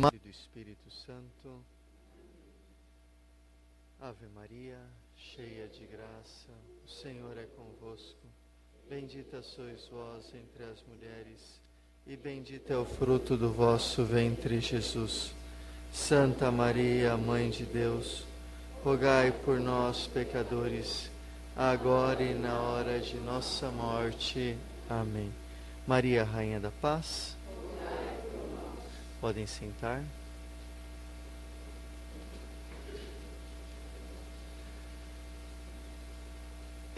Pai e do Espírito Santo. Ave Maria, cheia de graça, o Senhor é convosco. Bendita sois vós entre as mulheres, e bendito é o fruto do vosso ventre, Jesus. Santa Maria, Mãe de Deus, rogai por nós, pecadores, agora e na hora de nossa morte. Amém. Maria, Rainha da Paz, podem sentar.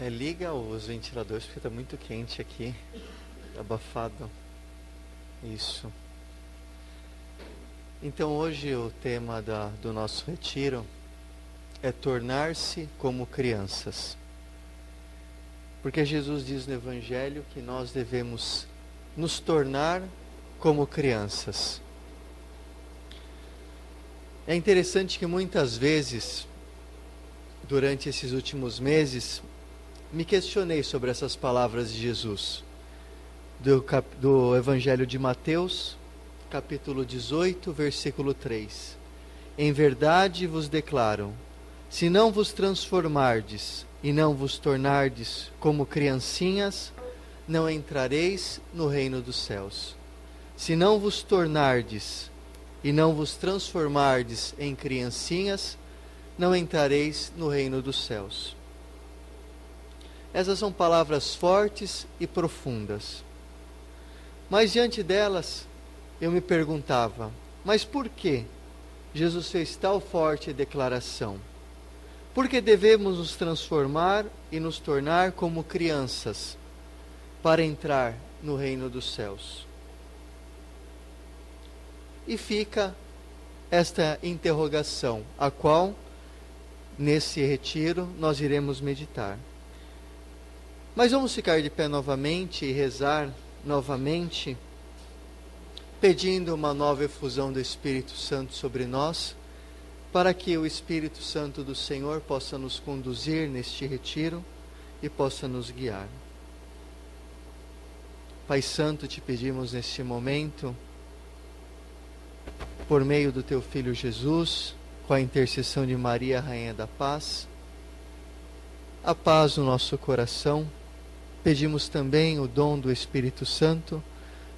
Liga os ventiladores porque está muito quente aqui, abafado. Isso. Então hoje o tema do nosso retiro é tornar-se como crianças. Porque Jesus diz no Evangelho que nós devemos nos tornar como crianças. É interessante que muitas vezes, durante esses últimos meses, me questionei sobre essas palavras de Jesus, do Evangelho de Mateus, capítulo 18, versículo 3. Em verdade vos declaro, se não vos transformardes e não vos tornardes como criancinhas, não entrareis no reino dos céus. Se não vos tornardes e não vos transformardes em criancinhas, não entrareis no reino dos céus. Essas são palavras fortes e profundas. Mas diante delas, eu me perguntava, mas por que Jesus fez tal forte declaração? Por que devemos nos transformar e nos tornar como crianças para entrar no reino dos céus? E fica esta interrogação, a qual, nesse retiro, nós iremos meditar. Mas vamos ficar de pé novamente e rezar novamente, pedindo uma nova efusão do Espírito Santo sobre nós, para que o Espírito Santo do Senhor possa nos conduzir neste retiro e possa nos guiar. Pai Santo, te pedimos neste momento, por meio do teu Filho Jesus, com a intercessão de Maria, Rainha da Paz, a paz no nosso coração. Pedimos também o dom do Espírito Santo,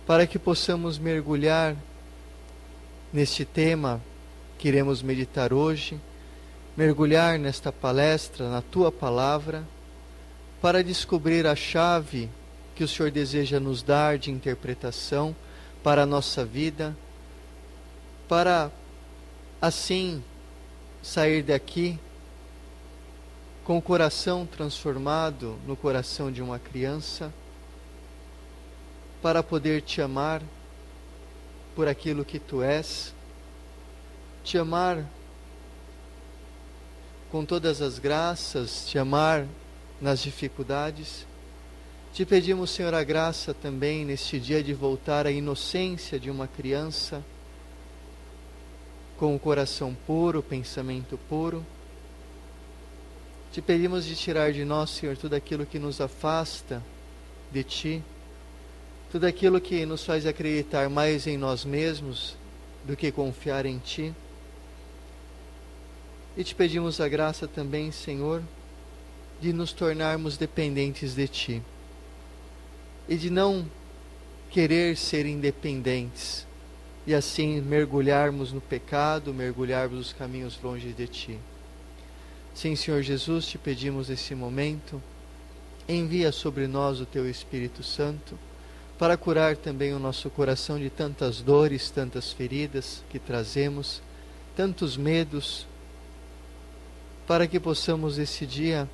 para que possamos mergulhar neste tema que iremos meditar hoje, mergulhar nesta palestra, na Tua Palavra, para descobrir a chave que o Senhor deseja nos dar de interpretação para a nossa vida, para assim sair daqui com o coração transformado no coração de uma criança, para poder te amar por aquilo que tu és, te amar com todas as graças, te amar nas dificuldades. Te pedimos, Senhor, a graça também neste dia de voltar à inocência de uma criança, com o coração puro, pensamento puro. Te pedimos de tirar de nós, Senhor, tudo aquilo que nos afasta de Ti, tudo aquilo que nos faz acreditar mais em nós mesmos do que confiar em Ti. E te pedimos a graça também, Senhor, de nos tornarmos dependentes de Ti e de não querer ser independentes e assim mergulharmos no pecado, mergulharmos nos caminhos longe de Ti. Sim, Senhor Jesus, te pedimos nesse momento, envia sobre nós o Teu Espírito Santo, para curar também o nosso coração de tantas dores, tantas feridas que trazemos, tantos medos, para que possamos esse dia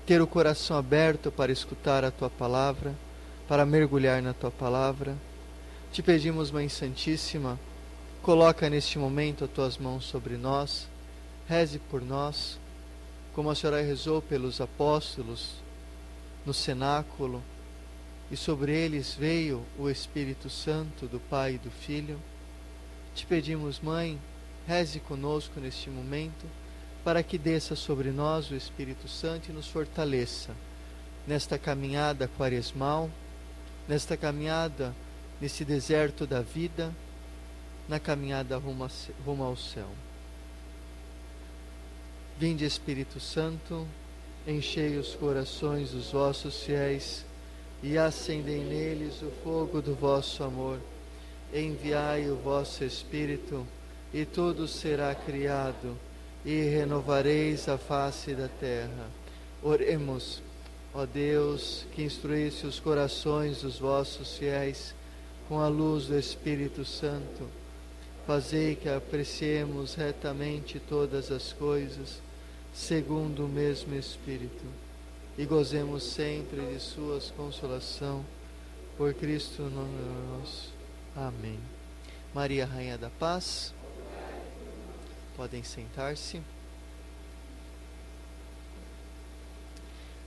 ter o coração aberto para escutar a Tua Palavra, para mergulhar na Tua Palavra. Te pedimos, Mãe Santíssima, coloca neste momento as Tuas mãos sobre nós, reze por nós, como a Senhora rezou pelos apóstolos no cenáculo, e sobre eles veio o Espírito Santo do Pai e do Filho. Te pedimos, Mãe, reze conosco neste momento, para que desça sobre nós o Espírito Santo e nos fortaleça nesta caminhada quaresmal, nesta caminhada nesse deserto da vida, na caminhada rumo ao céu. Vinde, Espírito Santo, enchei os corações dos vossos fiéis e acendei neles o fogo do vosso amor. Enviai o vosso Espírito, e tudo será criado, e renovareis a face da terra. Oremos. Ó Deus, que instruísse os corações dos vossos fiéis com a luz do Espírito Santo, fazei que apreciemos retamente todas as coisas, segundo o mesmo Espírito, e gozemos sempre de suas consolação, por Cristo nosso. Amém. Maria, Rainha da Paz, podem sentar-se.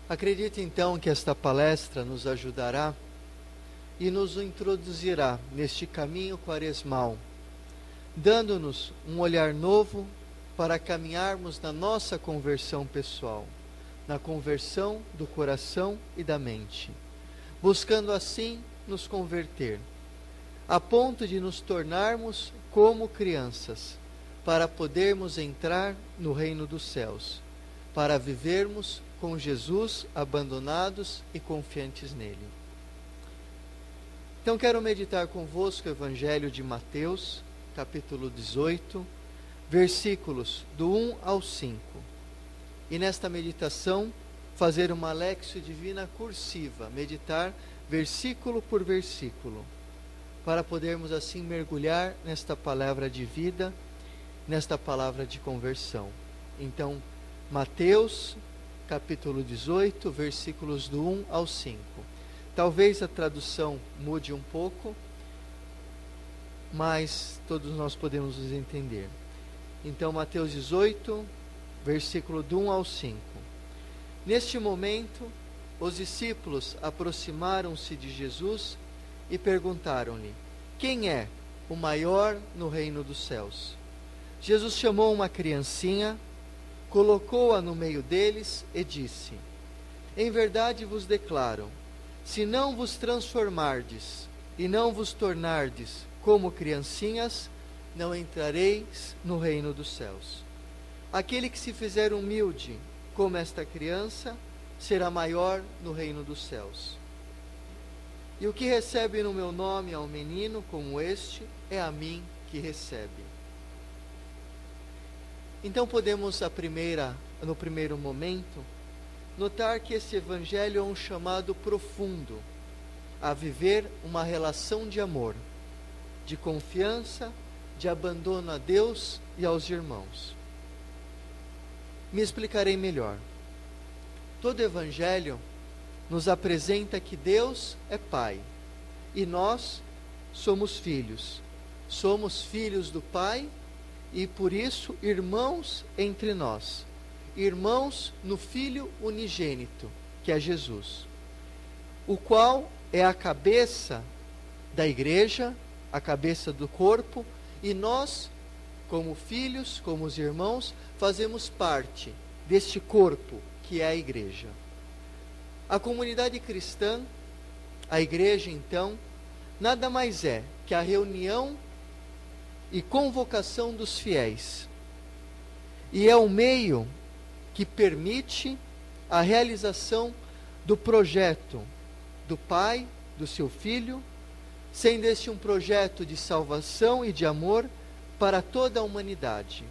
Acredito então que esta palestra nos ajudará e nos introduzirá neste caminho quaresmal, dando-nos um olhar novo para caminharmos na nossa conversão pessoal, na conversão do coração e da mente, buscando assim nos converter, a ponto de nos tornarmos como crianças, para podermos entrar no reino dos céus, para vivermos com Jesus abandonados e confiantes nele. Então quero meditar convosco o Evangelho de Mateus, capítulo 18, versículos do 1 ao 5. E nesta meditação, fazer uma Lexio Divina cursiva, meditar versículo por versículo, para podermos assim mergulhar nesta palavra de vida, nesta palavra de conversão. Então, Mateus, capítulo 18, versículos do 1 ao 5. Talvez a tradução mude um pouco, mas todos nós podemos nos entender. Então, Mateus 18, versículo do 1 ao 5. Neste momento, os discípulos aproximaram-se de Jesus e perguntaram-lhe: quem é o maior no reino dos céus? Jesus chamou uma criancinha, colocou-a no meio deles e disse: em verdade vos declaro, se não vos transformardes e não vos tornardes como criancinhas, não entrareis no reino dos céus. Aquele que se fizer humilde como esta criança, será maior no reino dos céus. E o que recebe no meu nome ao menino como este, é a mim que recebe. Então podemos no primeiro momento, notar que esse evangelho é um chamado profundo a viver uma relação de amor, de confiança, de abandono a Deus e aos irmãos. Me explicarei melhor. Todo evangelho nos apresenta que Deus é Pai e nós somos filhos. Somos filhos do Pai e por isso irmãos entre nós. Irmãos no Filho unigênito, que é Jesus, o qual é a cabeça da igreja, a cabeça do corpo, e nós, como filhos, como os irmãos, fazemos parte deste corpo que é a igreja. A comunidade cristã, a igreja então, nada mais é que a reunião e convocação dos fiéis. E é o meio que permite a realização do projeto do Pai, do seu Filho, sendo este um projeto de salvação e de amor para toda a humanidade.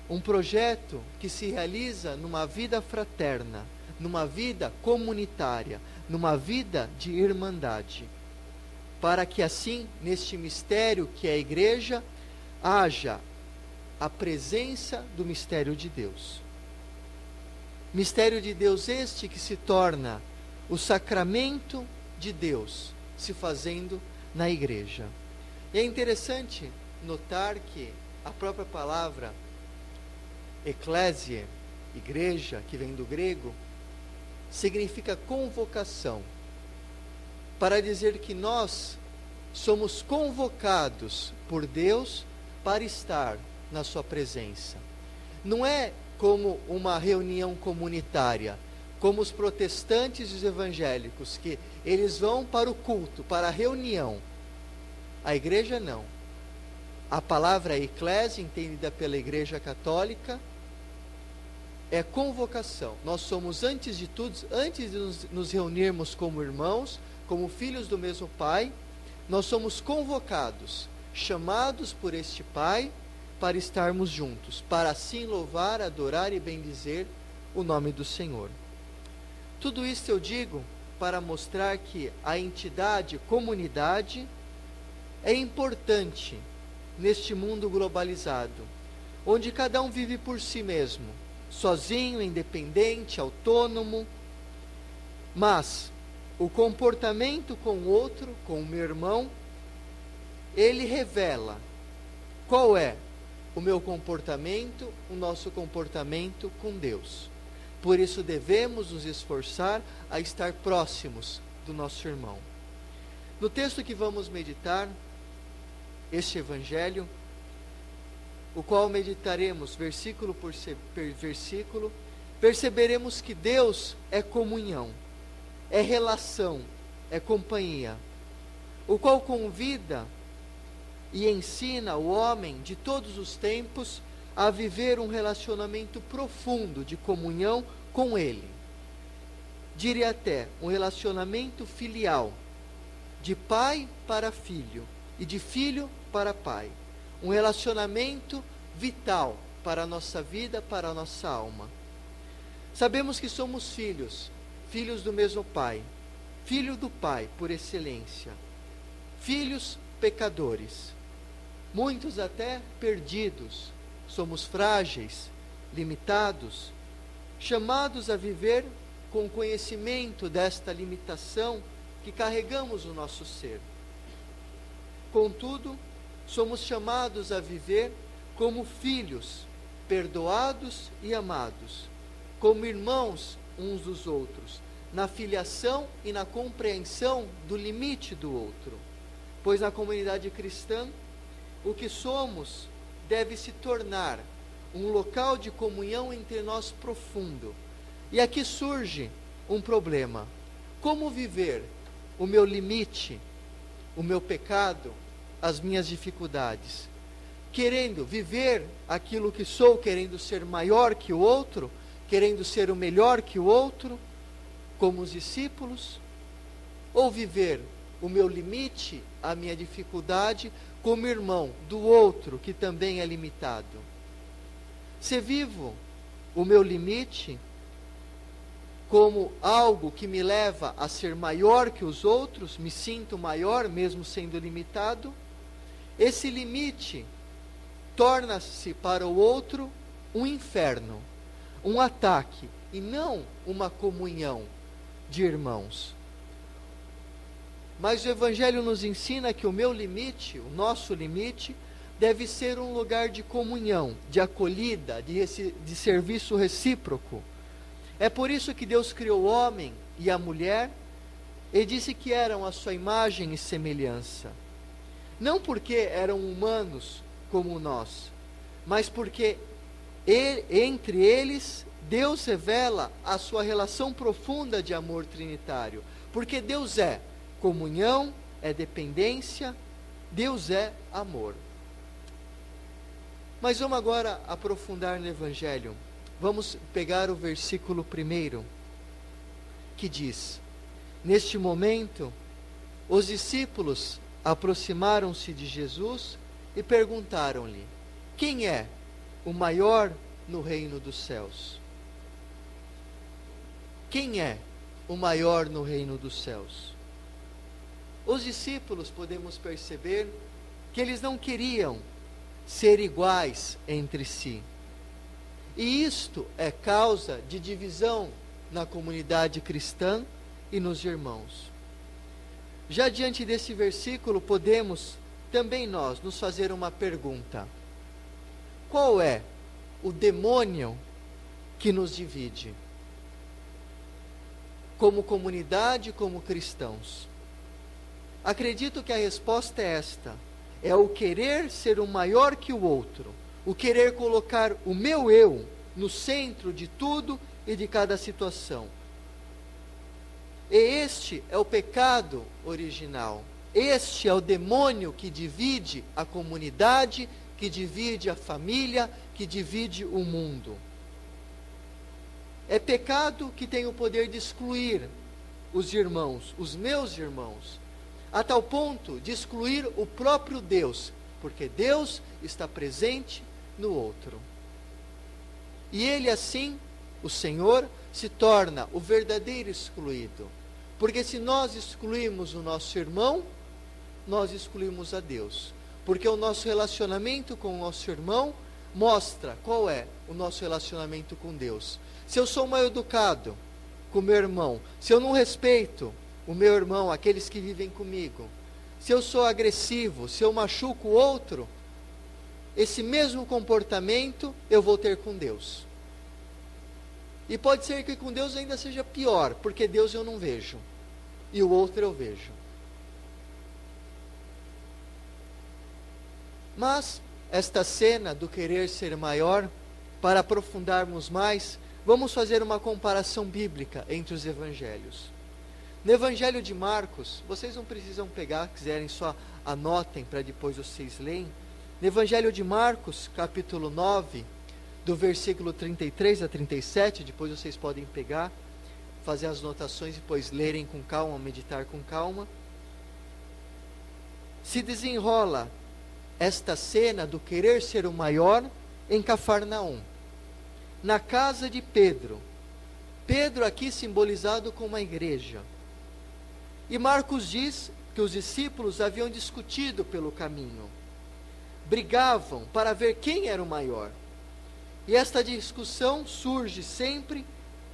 Um projeto que se realiza numa vida fraterna, numa vida comunitária, numa vida de irmandade, para que assim, neste mistério que é a igreja, haja a presença do mistério de Deus. Mistério de Deus este que se torna o sacramento de Deus se fazendo na igreja. E é interessante notar que a própria palavra eclésia, igreja, que vem do grego, significa convocação, para dizer que nós somos convocados por Deus para estar na sua presença. Não é como uma reunião comunitária, como os protestantes e os evangélicos, que eles vão para o culto, para a reunião. A igreja não. A palavra eclésia, entendida pela Igreja Católica, é convocação. Nós somos, antes de tudo, antes de nos reunirmos como irmãos, como filhos do mesmo Pai, nós somos convocados, chamados por este Pai, para estarmos juntos, para assim louvar, adorar e bendizer o nome do Senhor. Tudo isso eu digo para mostrar que a entidade, comunidade, é importante neste mundo globalizado, onde cada um vive por si mesmo, sozinho, independente, autônomo, mas o comportamento com o outro, com o meu irmão, ele revela qual é o meu comportamento, o nosso comportamento com Deus. Por isso devemos nos esforçar a estar próximos do nosso irmão. No texto que vamos meditar, este evangelho, o qual meditaremos versículo por versículo, perceberemos que Deus é comunhão, é relação, é companhia, o qual convida e ensina o homem de todos os tempos a viver um relacionamento profundo de comunhão com Ele. Diria até um relacionamento filial, de pai para filho e de filho para pai. Um relacionamento vital para a nossa vida, para a nossa alma. Sabemos que somos filhos, filhos do mesmo Pai, filho do Pai por excelência, filhos pecadores, muitos até perdidos, somos frágeis, limitados, chamados a viver com conhecimento desta limitação que carregamos no nosso ser. Contudo, somos chamados a viver como filhos, perdoados e amados, como irmãos uns dos outros, na filiação e na compreensão do limite do outro. Pois na comunidade cristã, o que somos deve se tornar um local de comunhão entre nós profundo. E aqui surge um problema. Como viver o meu limite, o meu pecado, as minhas dificuldades? Querendo viver aquilo que sou, querendo ser maior que o outro, querendo ser o melhor que o outro, como os discípulos? Ou viver o meu limite, a minha dificuldade, como irmão do outro que também é limitado? Se vivo o meu limite como algo que me leva a ser maior que os outros, me sinto maior mesmo sendo limitado, esse limite torna-se para o outro um inferno, um ataque, e não uma comunhão de irmãos. Mas o Evangelho nos ensina que o meu limite, o nosso limite, deve ser um lugar de comunhão, de acolhida, de serviço recíproco. É por isso que Deus criou o homem e a mulher e disse que eram a sua imagem e semelhança. Não porque eram humanos como nós, mas porque entre eles Deus revela a sua relação profunda de amor trinitário. Porque Deus é comunhão, é dependência, Deus é amor. Mas vamos agora aprofundar no Evangelho. Vamos pegar o versículo 1, que diz: neste momento, os discípulos aproximaram-se de Jesus e perguntaram-lhe: quem é o maior no reino dos céus? Quem é o maior no reino dos céus? Os discípulos, podemos perceber, que eles não queriam ser iguais entre si. E isto é causa de divisão na comunidade cristã e nos irmãos. Já diante desse versículo, podemos também nós nos fazer uma pergunta: qual é o demônio que nos divide? Como comunidade, como cristãos? Acredito que a resposta é esta: é o querer ser o maior que o outro, o querer colocar o meu eu no centro de tudo e de cada situação. E este é o pecado original, Este é o demônio que divide a comunidade, que divide a família, que divide o mundo. É pecado que tem o poder de excluir os irmãos, os meus irmãos, a tal ponto de excluir o próprio Deus, porque Deus está presente no outro. E ele assim, o Senhor, se torna o verdadeiro excluído. Porque se nós excluímos o nosso irmão, nós excluímos a Deus. Porque o nosso relacionamento com o nosso irmão mostra qual é o nosso relacionamento com Deus. Se eu sou mal educado com o meu irmão, se eu não respeito o meu irmão, aqueles que vivem comigo, se eu sou agressivo, se eu machuco o outro, esse mesmo comportamento eu vou ter com Deus. E pode ser que com Deus ainda seja pior, porque Deus eu não vejo, e o outro eu vejo. Mas, esta cena do querer ser maior, para aprofundarmos mais, vamos fazer uma comparação bíblica entre os evangelhos. No Evangelho de Marcos, vocês não precisam pegar, quiserem só anotem para depois vocês leem. No Evangelho de Marcos, capítulo 9, do versículo 33 a 37, depois vocês podem pegar, fazer as anotações e depois lerem com calma, meditar com calma. Se desenrola esta cena do querer ser o maior em Cafarnaum, na casa de Pedro. Pedro aqui simbolizado como a igreja. E Marcos diz que os discípulos haviam discutido pelo caminho. Brigavam para ver quem era o maior. E esta discussão surge sempre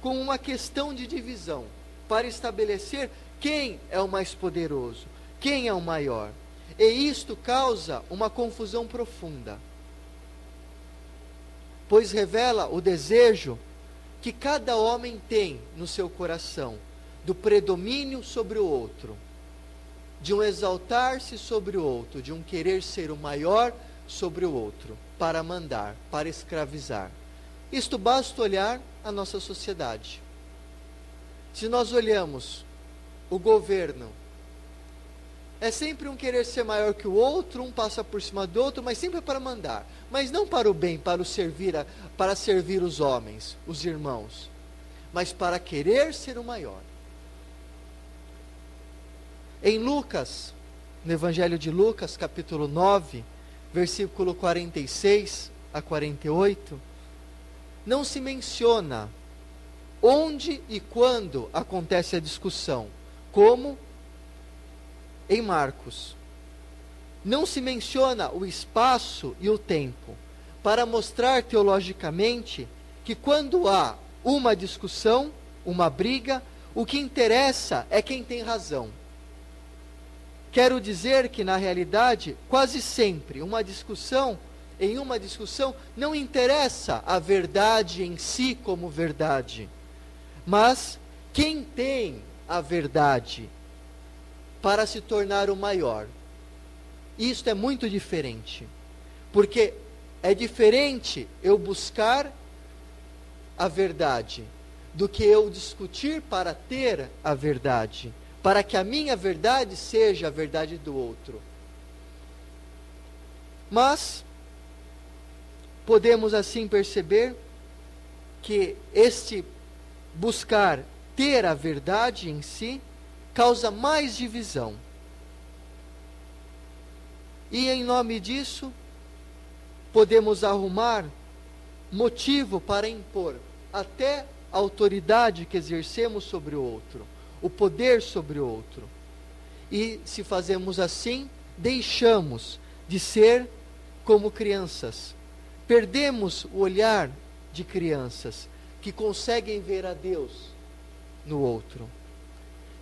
com uma questão de divisão, para estabelecer quem é o mais poderoso, quem é o maior. E isto causa uma confusão profunda, pois revela o desejo que cada homem tem no seu coração, do predomínio sobre o outro, de um exaltar-se sobre o outro, de um querer ser o maior sobre o outro, para mandar, para escravizar. Isto basta olhar a nossa sociedade. Se nós olhamos o governo, é sempre um querer ser maior que o outro, um passa por cima do outro, mas sempre para mandar, mas não para o bem, para servir os homens, os irmãos, mas para querer ser o maior. Em Lucas, no Evangelho de Lucas, capítulo 9, versículo 46 a 48, não se menciona onde e quando acontece a discussão, como em Marcos. Não se menciona o espaço e o tempo, para mostrar teologicamente que quando há uma discussão, uma briga, o que interessa é quem tem razão. Quero dizer que, na realidade, quase sempre, em uma discussão, não interessa a verdade em si como verdade, mas quem tem a verdade para se tornar o maior. Isto é muito diferente, porque é diferente eu buscar a verdade do que eu discutir para ter a verdade, para que a minha verdade seja a verdade do outro. Mas podemos assim perceber que este buscar ter a verdade em si causa mais divisão. E em nome disso, podemos arrumar motivo para impor até a autoridade que exercemos sobre o outro, o poder sobre o outro. E se fazemos assim, deixamos de ser como crianças. Perdemos o olhar de crianças que conseguem ver a Deus no outro.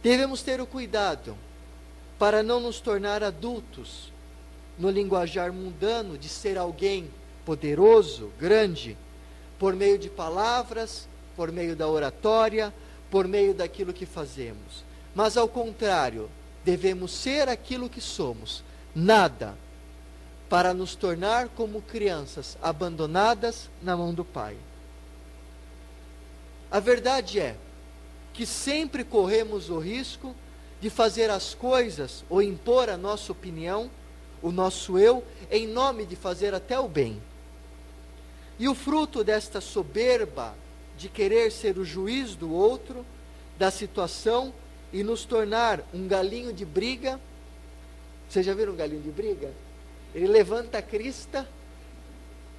Devemos ter o cuidado para não nos tornar adultos no linguajar mundano de ser alguém poderoso, grande, por meio de palavras, por meio da oratória, por meio daquilo que fazemos. Mas ao contrário, devemos ser aquilo que somos, nada, para nos tornar como crianças abandonadas na mão do Pai. A verdade é que sempre corremos o risco de fazer as coisas ou impor a nossa opinião, o nosso eu, em nome de fazer até o bem. E o fruto desta soberba de querer ser o juiz do outro, da situação, e nos tornar um galinho de briga. Vocês já viram um galinho de briga? Ele levanta a crista,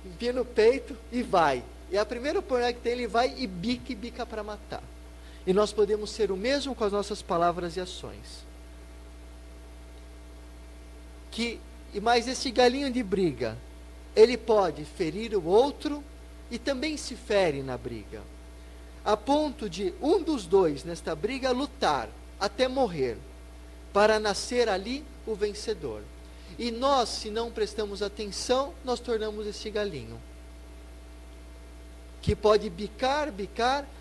empina o peito e vai. E a primeira oportunidade que tem, ele vai e bica para matar. E nós podemos ser o mesmo com as nossas palavras e ações. Mas esse galinho de briga, ele pode ferir o outro e também se fere na briga, a ponto de um dos dois nesta briga lutar até morrer, para nascer ali o vencedor. E nós, se não prestamos atenção, nós tornamos esse galinho, que pode bicar,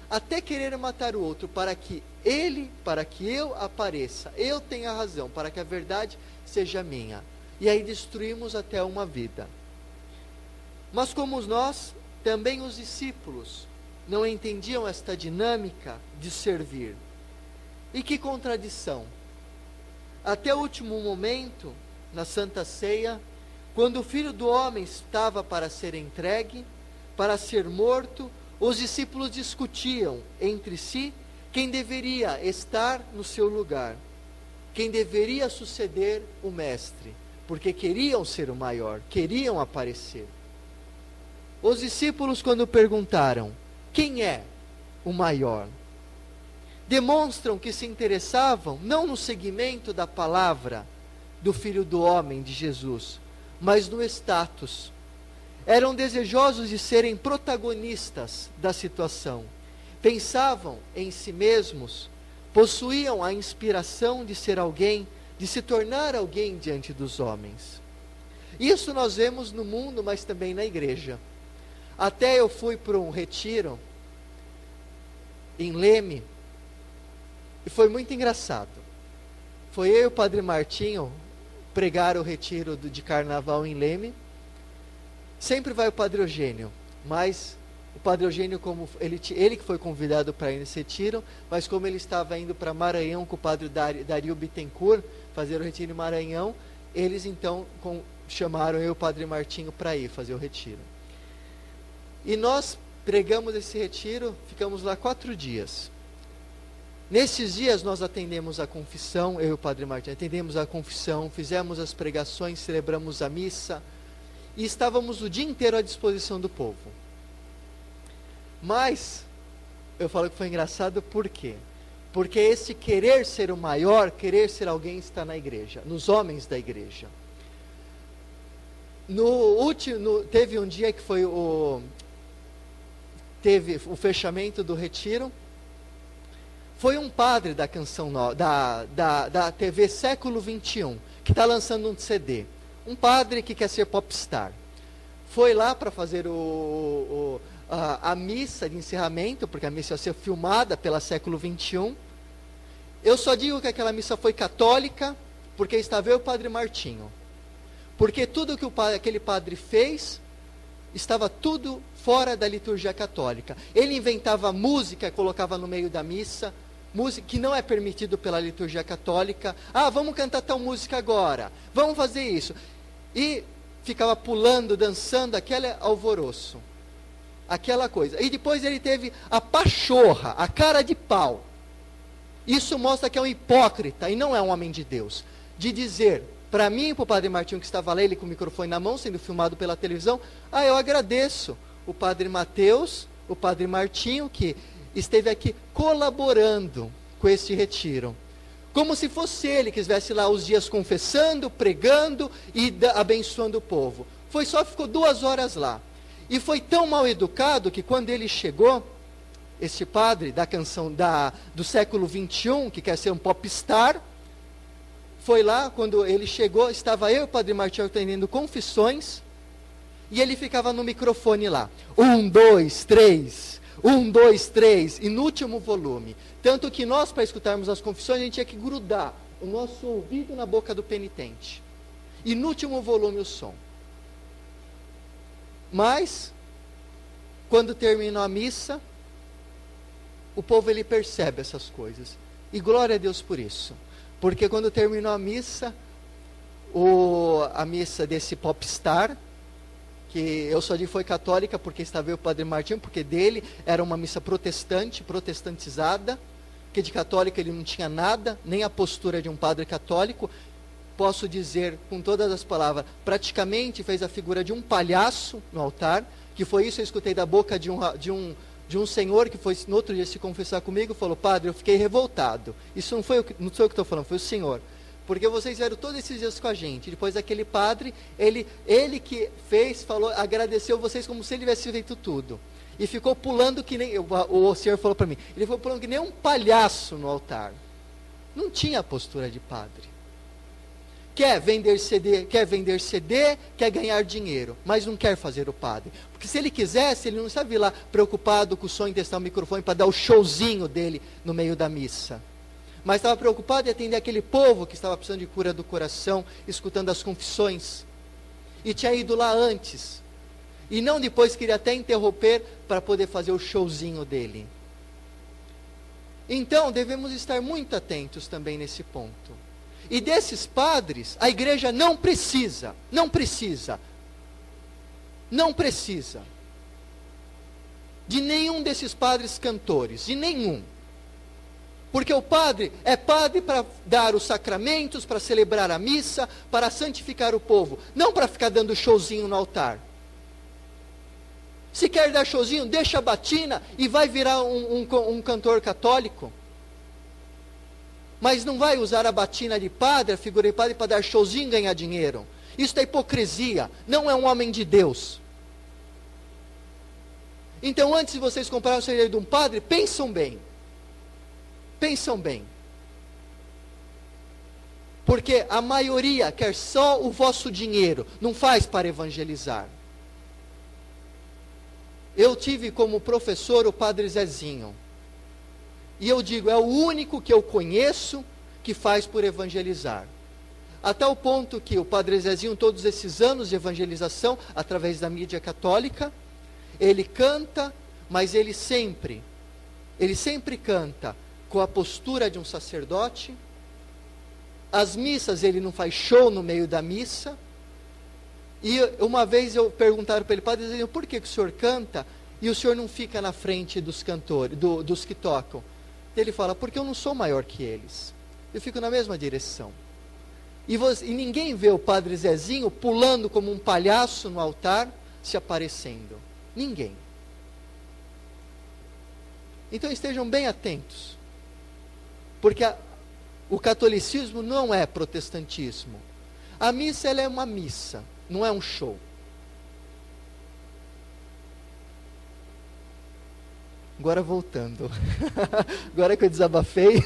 até querer matar o outro, para que eu apareça, eu tenha razão, para que a verdade seja minha. E aí destruímos até uma vida. Mas como nós, também os discípulos não entendiam esta dinâmica de servir. E que contradição! Até o último momento, na Santa Ceia, quando o Filho do Homem estava para ser entregue, para ser morto, os discípulos discutiam entre si quem deveria estar no seu lugar, quem deveria suceder o Mestre, porque queriam ser o maior, queriam aparecer. Os discípulos, quando perguntaram, quem é o maior? Demonstram que se interessavam não no seguimento da palavra do Filho do Homem, de Jesus, mas no status. Eram desejosos de serem protagonistas da situação. Pensavam em si mesmos, possuíam a inspiração de ser alguém, de se tornar alguém diante dos homens. Isso nós vemos no mundo, mas também na igreja. Até eu fui para um retiro em Leme, e foi muito engraçado. Foi eu e o Padre Martinho pregar o retiro de carnaval em Leme. Sempre vai o Padre Eugênio, mas o Padre Eugênio, como ele que foi convidado para ir nesse retiro, mas como ele estava indo para Maranhão com o Padre Dario Bittencourt, fazer o retiro em Maranhão, eles então chamaram eu e o Padre Martinho para ir fazer o retiro. E nós pregamos esse retiro, ficamos lá 4 dias. Nesses dias nós atendemos a confissão, eu e o Padre Martinho, atendemos a confissão, fizemos as pregações, celebramos a missa, e estávamos o dia inteiro à disposição do povo. Mas, eu falo que foi engraçado, por quê? Porque esse querer ser o maior, querer ser alguém, está na igreja, nos homens da igreja. Teve um dia que teve o fechamento do retiro. Foi um padre da canção da TV Século XXI, que está lançando um CD. Um padre que quer ser popstar. Foi lá para fazer a missa de encerramento, porque a missa ia ser filmada pela Século XXI. Eu só digo que aquela missa foi católica, porque estava eu e o Padre Martinho. Porque tudo que aquele padre fez, estava tudo fora da liturgia católica. Ele inventava música, colocava no meio da missa, música que não é permitido pela liturgia católica. Vamos cantar tal música agora, vamos fazer isso. E ficava pulando, dançando, aquele alvoroço, aquela coisa. E depois ele teve a pachorra, a cara de pau. Isso mostra que é um hipócrita e não é um homem de Deus. De dizer para mim e para o Padre Martinho, que estava lá, ele com o microfone na mão, sendo filmado pela televisão, eu agradeço o Padre Mateus, o Padre Martinho, que esteve aqui colaborando com este retiro. Como se fosse ele que estivesse lá os dias confessando, pregando e abençoando o povo. Ficou 2 horas lá. E foi tão mal educado que quando ele chegou, esse padre da canção do século XXI, que quer ser um popstar, foi lá, quando ele chegou, estava eu e o Padre Martinho atendendo confissões, e ele ficava no microfone lá. 1, 2, 3... 1, 2, 3, e no último volume. Tanto que nós, para escutarmos as confissões, a gente tinha que grudar o nosso ouvido na boca do penitente. E no último volume o som. Mas, quando terminou a missa, o povo ele percebe essas coisas. E glória a Deus por isso. Porque quando terminou a missa desse popstar, que eu só digo foi católica porque estava o Padre Martinho, porque dele era uma missa protestantizada, que de católica ele não tinha nada, nem a postura de um padre católico. Posso dizer com todas as palavras, praticamente fez a figura de um palhaço no altar, que foi isso eu escutei da boca de um senhor que foi no outro dia se confessar comigo, falou: padre, eu fiquei revoltado. Isso não sou eu que estou falando, foi o senhor. Porque vocês vieram todos esses dias com a gente. Depois aquele padre, ele que fez, falou, agradeceu vocês como se ele tivesse feito tudo. E ficou pulando que nem, o senhor falou para mim, ele ficou pulando que nem um palhaço no altar. Não tinha a postura de padre. Quer vender CD, quer ganhar dinheiro, mas não quer fazer o padre. Porque se ele quisesse, ele não estava lá preocupado com o sonho de testar o microfone para dar o showzinho dele no meio da missa. Mas estava preocupado em atender aquele povo que estava precisando de cura do coração, escutando as confissões. E tinha ido lá antes. E não depois queria até interromper para poder fazer o showzinho dele. Então, devemos estar muito atentos também nesse ponto. E desses padres, a igreja não precisa de nenhum desses padres cantores, de nenhum. Porque o padre é padre para dar os sacramentos, para celebrar a missa, para santificar o povo, não para ficar dando showzinho no altar. Se quer dar showzinho, deixa a batina e vai virar um cantor católico. Mas não vai usar a batina de padre, a figura de padre, para dar showzinho e ganhar dinheiro. Isso é hipocrisia, não é um homem de Deus. Então, antes de vocês comprarem o segredo de um padre, pensam bem. Pensam bem. Porque a maioria quer só o vosso dinheiro, não faz para evangelizar. Eu tive como professor o Padre Zezinho. E eu digo, é o único que eu conheço que faz por evangelizar. A tal ponto que o Padre Zezinho, todos esses anos de evangelização, através da mídia católica, ele canta, mas ele sempre canta com a postura de um sacerdote. As missas, ele não faz show no meio da missa. E uma vez eu perguntaram para ele, Padre Zezinho, por que o senhor canta e o senhor não fica na frente dos cantores, dos que tocam? Ele fala, porque eu não sou maior que eles. Eu fico na mesma direção. E ninguém vê o Padre Zezinho pulando como um palhaço no altar, se aparecendo. Ninguém. Então estejam bem atentos. Porque o catolicismo não é protestantismo. A missa, ela é uma missa, não é um show. Agora voltando. Agora que eu desabafei.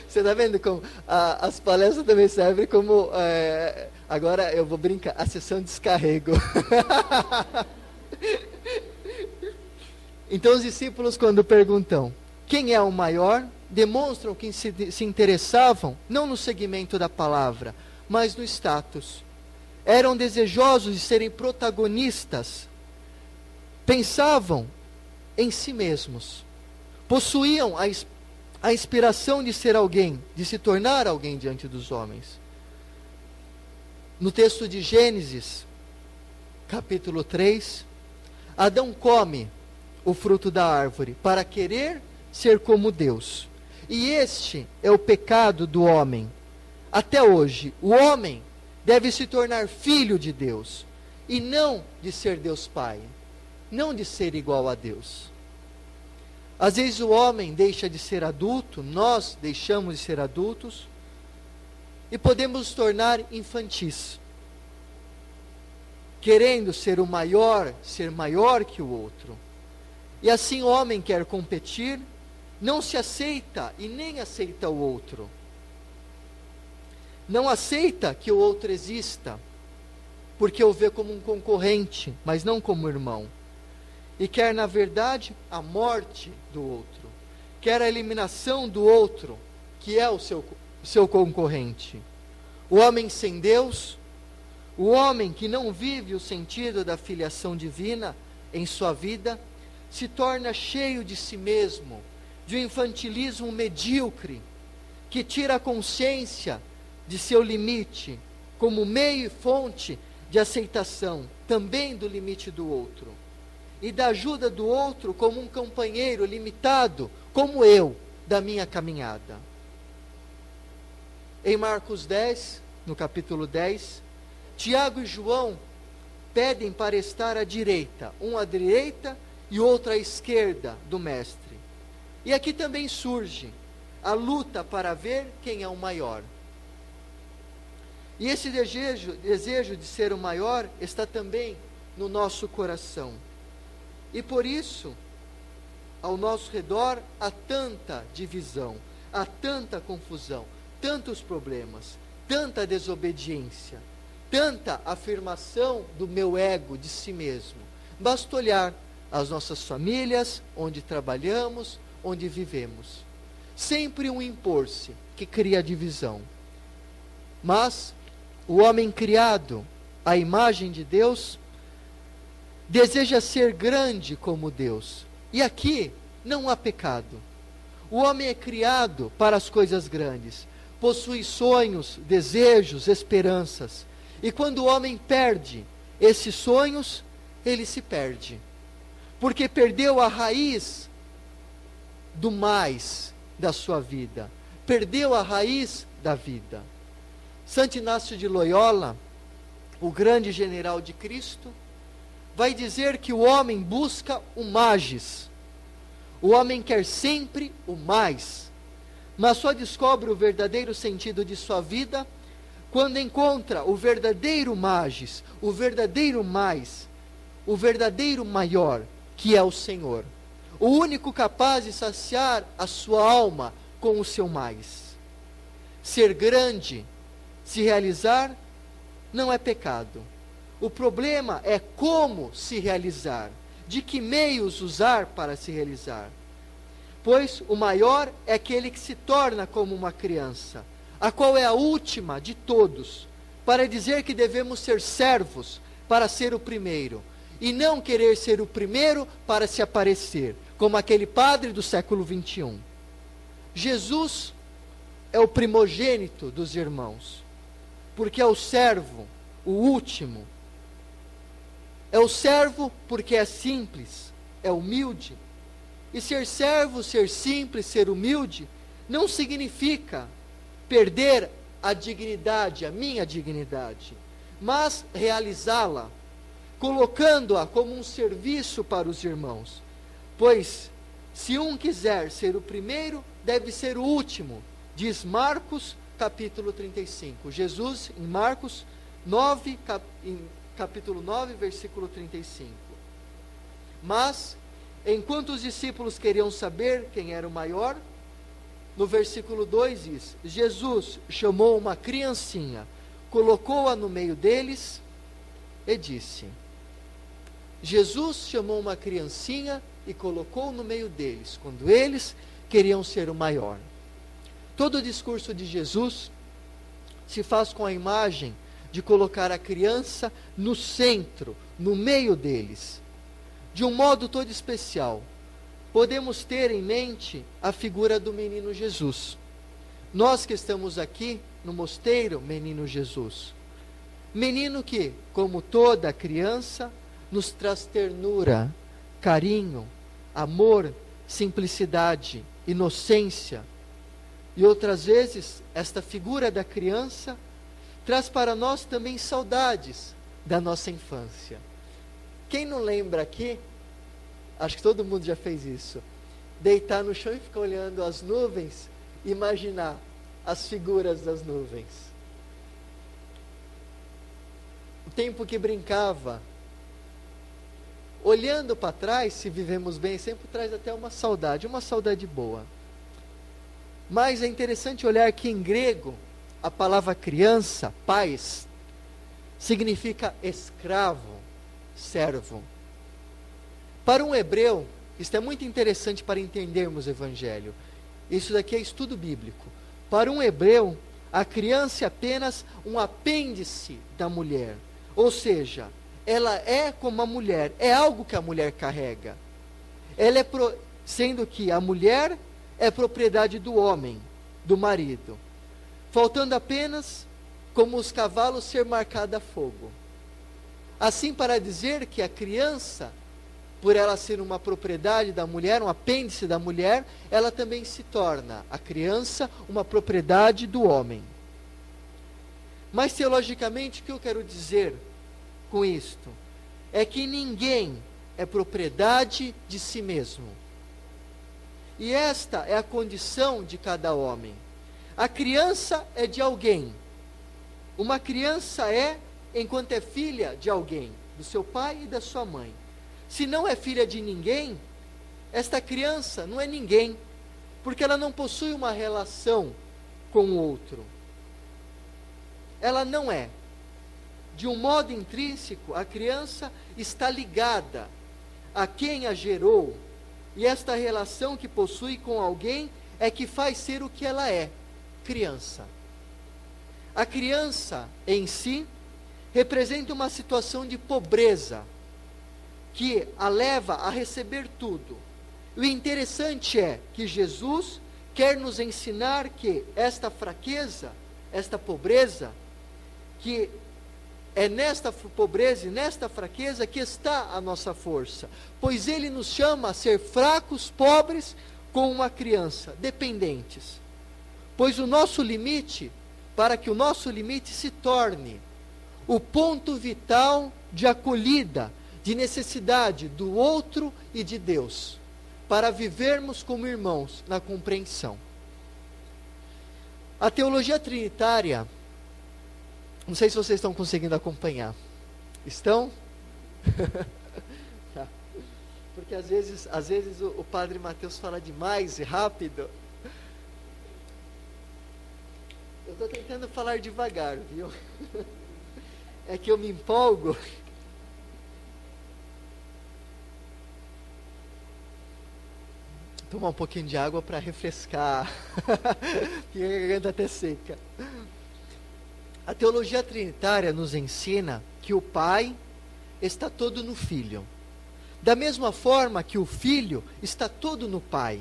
Você está vendo como as palestras também servem como... agora eu vou brincar. A sessão de descarrego. Então os discípulos, quando perguntam quem é o maior, demonstram que se interessavam não no segmento da palavra, mas no status. Eram desejosos de serem protagonistas, pensavam em si mesmos, possuíam a inspiração de ser alguém, de se tornar alguém diante dos homens. No texto de Gênesis, capítulo 3, Adão come o fruto da árvore para querer ser como Deus. E este é o pecado do homem. Até hoje, o homem deve se tornar filho de Deus, e não de ser Deus Pai, não de ser igual a Deus. Às vezes o homem deixa de ser adulto, nós deixamos de ser adultos, e podemos nos tornar infantis, querendo ser o maior, ser maior que o outro. E assim o homem quer competir, não se aceita e nem aceita o outro. Não aceita que o outro exista, porque o vê como um concorrente, mas não como irmão. E quer, na verdade, a morte do outro. Quer a eliminação do outro, que é o seu concorrente. O homem sem Deus, o homem que não vive o sentido da filiação divina em sua vida, se torna cheio de si mesmo, de um infantilismo medíocre, que tira a consciência de seu limite, como meio e fonte de aceitação, também do limite do outro, e da ajuda do outro como um companheiro limitado, como eu, da minha caminhada. Em Marcos 10, no capítulo 10, Tiago e João pedem para estar à direita, um à direita e outro à esquerda do Mestre. E aqui também surge a luta para ver quem é o maior. E esse desejo de ser o maior está também no nosso coração. E por isso, ao nosso redor, há tanta divisão, há tanta confusão, tantos problemas, tanta desobediência, tanta afirmação do meu ego, de si mesmo. Basta olhar as nossas famílias, onde trabalhamos, onde vivemos. Sempre um impor-se que cria divisão. Mas o homem criado à imagem de Deus deseja ser grande como Deus. E aqui não há pecado. O homem é criado para as coisas grandes. Possui sonhos, desejos, esperanças. E quando o homem perde esses sonhos, ele se perde. Porque perdeu a raiz do mais da sua vida. Perdeu a raiz da vida. Santo Inácio de Loyola, o grande general de Cristo, vai dizer que o homem busca o magis. O homem quer sempre o mais, mas só descobre o verdadeiro sentido de sua vida quando encontra o verdadeiro magis, o verdadeiro mais, o verdadeiro maior, que é o Senhor. O único capaz de saciar a sua alma com o seu mais. Ser grande, se realizar, não é pecado. O problema é como se realizar, de que meios usar para se realizar. Pois o maior é aquele que se torna como uma criança, a qual é a última de todos, para dizer que devemos ser servos para ser o primeiro, e não querer ser o primeiro para se aparecer, como aquele padre do século 21. Jesus é o primogênito dos irmãos, porque é o servo, o último. É o servo porque é simples, é humilde. E ser servo, ser simples, ser humilde, não significa perder a dignidade, a minha dignidade, mas realizá-la, colocando-a como um serviço para os irmãos. Pois, se um quiser ser o primeiro, deve ser o último, diz Marcos, capítulo 35. Jesus, em Marcos 9, capítulo 9, versículo 35. Mas, enquanto os discípulos queriam saber quem era o maior, no versículo 2 diz: Jesus chamou uma criancinha, colocou-a no meio deles e disse. Jesus chamou uma criancinha e colocou no meio deles, quando eles queriam ser o maior. Todo o discurso de Jesus se faz com a imagem de colocar a criança no centro, no meio deles. De um modo todo especial, podemos ter em mente a figura do menino Jesus. Nós que estamos aqui no mosteiro, menino Jesus. Menino que, como toda criança, nos traz ternura, carinho, amor, simplicidade, inocência. E outras vezes, esta figura da criança traz para nós também saudades da nossa infância. Quem não lembra aqui, acho que todo mundo já fez isso, deitar no chão e ficar olhando as nuvens, imaginar as figuras das nuvens. O tempo que brincava, olhando para trás, se vivemos bem, sempre traz até uma saudade boa. Mas é interessante olhar que em grego, a palavra criança, pais, significa escravo, servo. Para um hebreu, isto é muito interessante para entendermos o Evangelho. Isso daqui é estudo bíblico. Para um hebreu, a criança é apenas um apêndice da mulher. Ou seja, ela é como a mulher, é algo que a mulher carrega. Ela é sendo que a mulher é propriedade do homem, do marido, faltando apenas, como os cavalos, ser marcada a fogo. Assim, para dizer que a criança, por ela ser uma propriedade da mulher, um apêndice da mulher, ela também se torna, a criança, uma propriedade do homem. Mas teologicamente, o que eu quero dizer com isto? É que ninguém é propriedade de si mesmo. E esta é a condição de cada homem. A criança é de alguém. Uma criança é, enquanto é filha de alguém, do seu pai e da sua mãe. Se não é filha de ninguém, esta criança não é ninguém, porque ela não possui uma relação com o outro. Ela não é. De um modo intrínseco, a criança está ligada a quem a gerou, e esta relação que possui com alguém é que faz ser o que ela é, criança. A criança em si representa uma situação de pobreza, que a leva a receber tudo. O interessante é que Jesus quer nos ensinar que esta fraqueza, esta pobreza, que é nesta pobreza e nesta fraqueza que está a nossa força, pois Ele nos chama a ser fracos, pobres, como uma criança, dependentes. Pois o nosso limite, para que o nosso limite se torne o ponto vital de acolhida, de necessidade do outro e de Deus, para vivermos como irmãos na compreensão. A teologia trinitária, não sei se vocês estão conseguindo acompanhar. Estão? Tá. Porque às vezes o padre Mateus fala demais e rápido. Eu estou tentando falar devagar, viu? É que eu me empolgo. Tomar um pouquinho de água para refrescar. Fica a garganta até seca. A teologia trinitária nos ensina que o Pai está todo no Filho. Da mesma forma que o Filho está todo no Pai.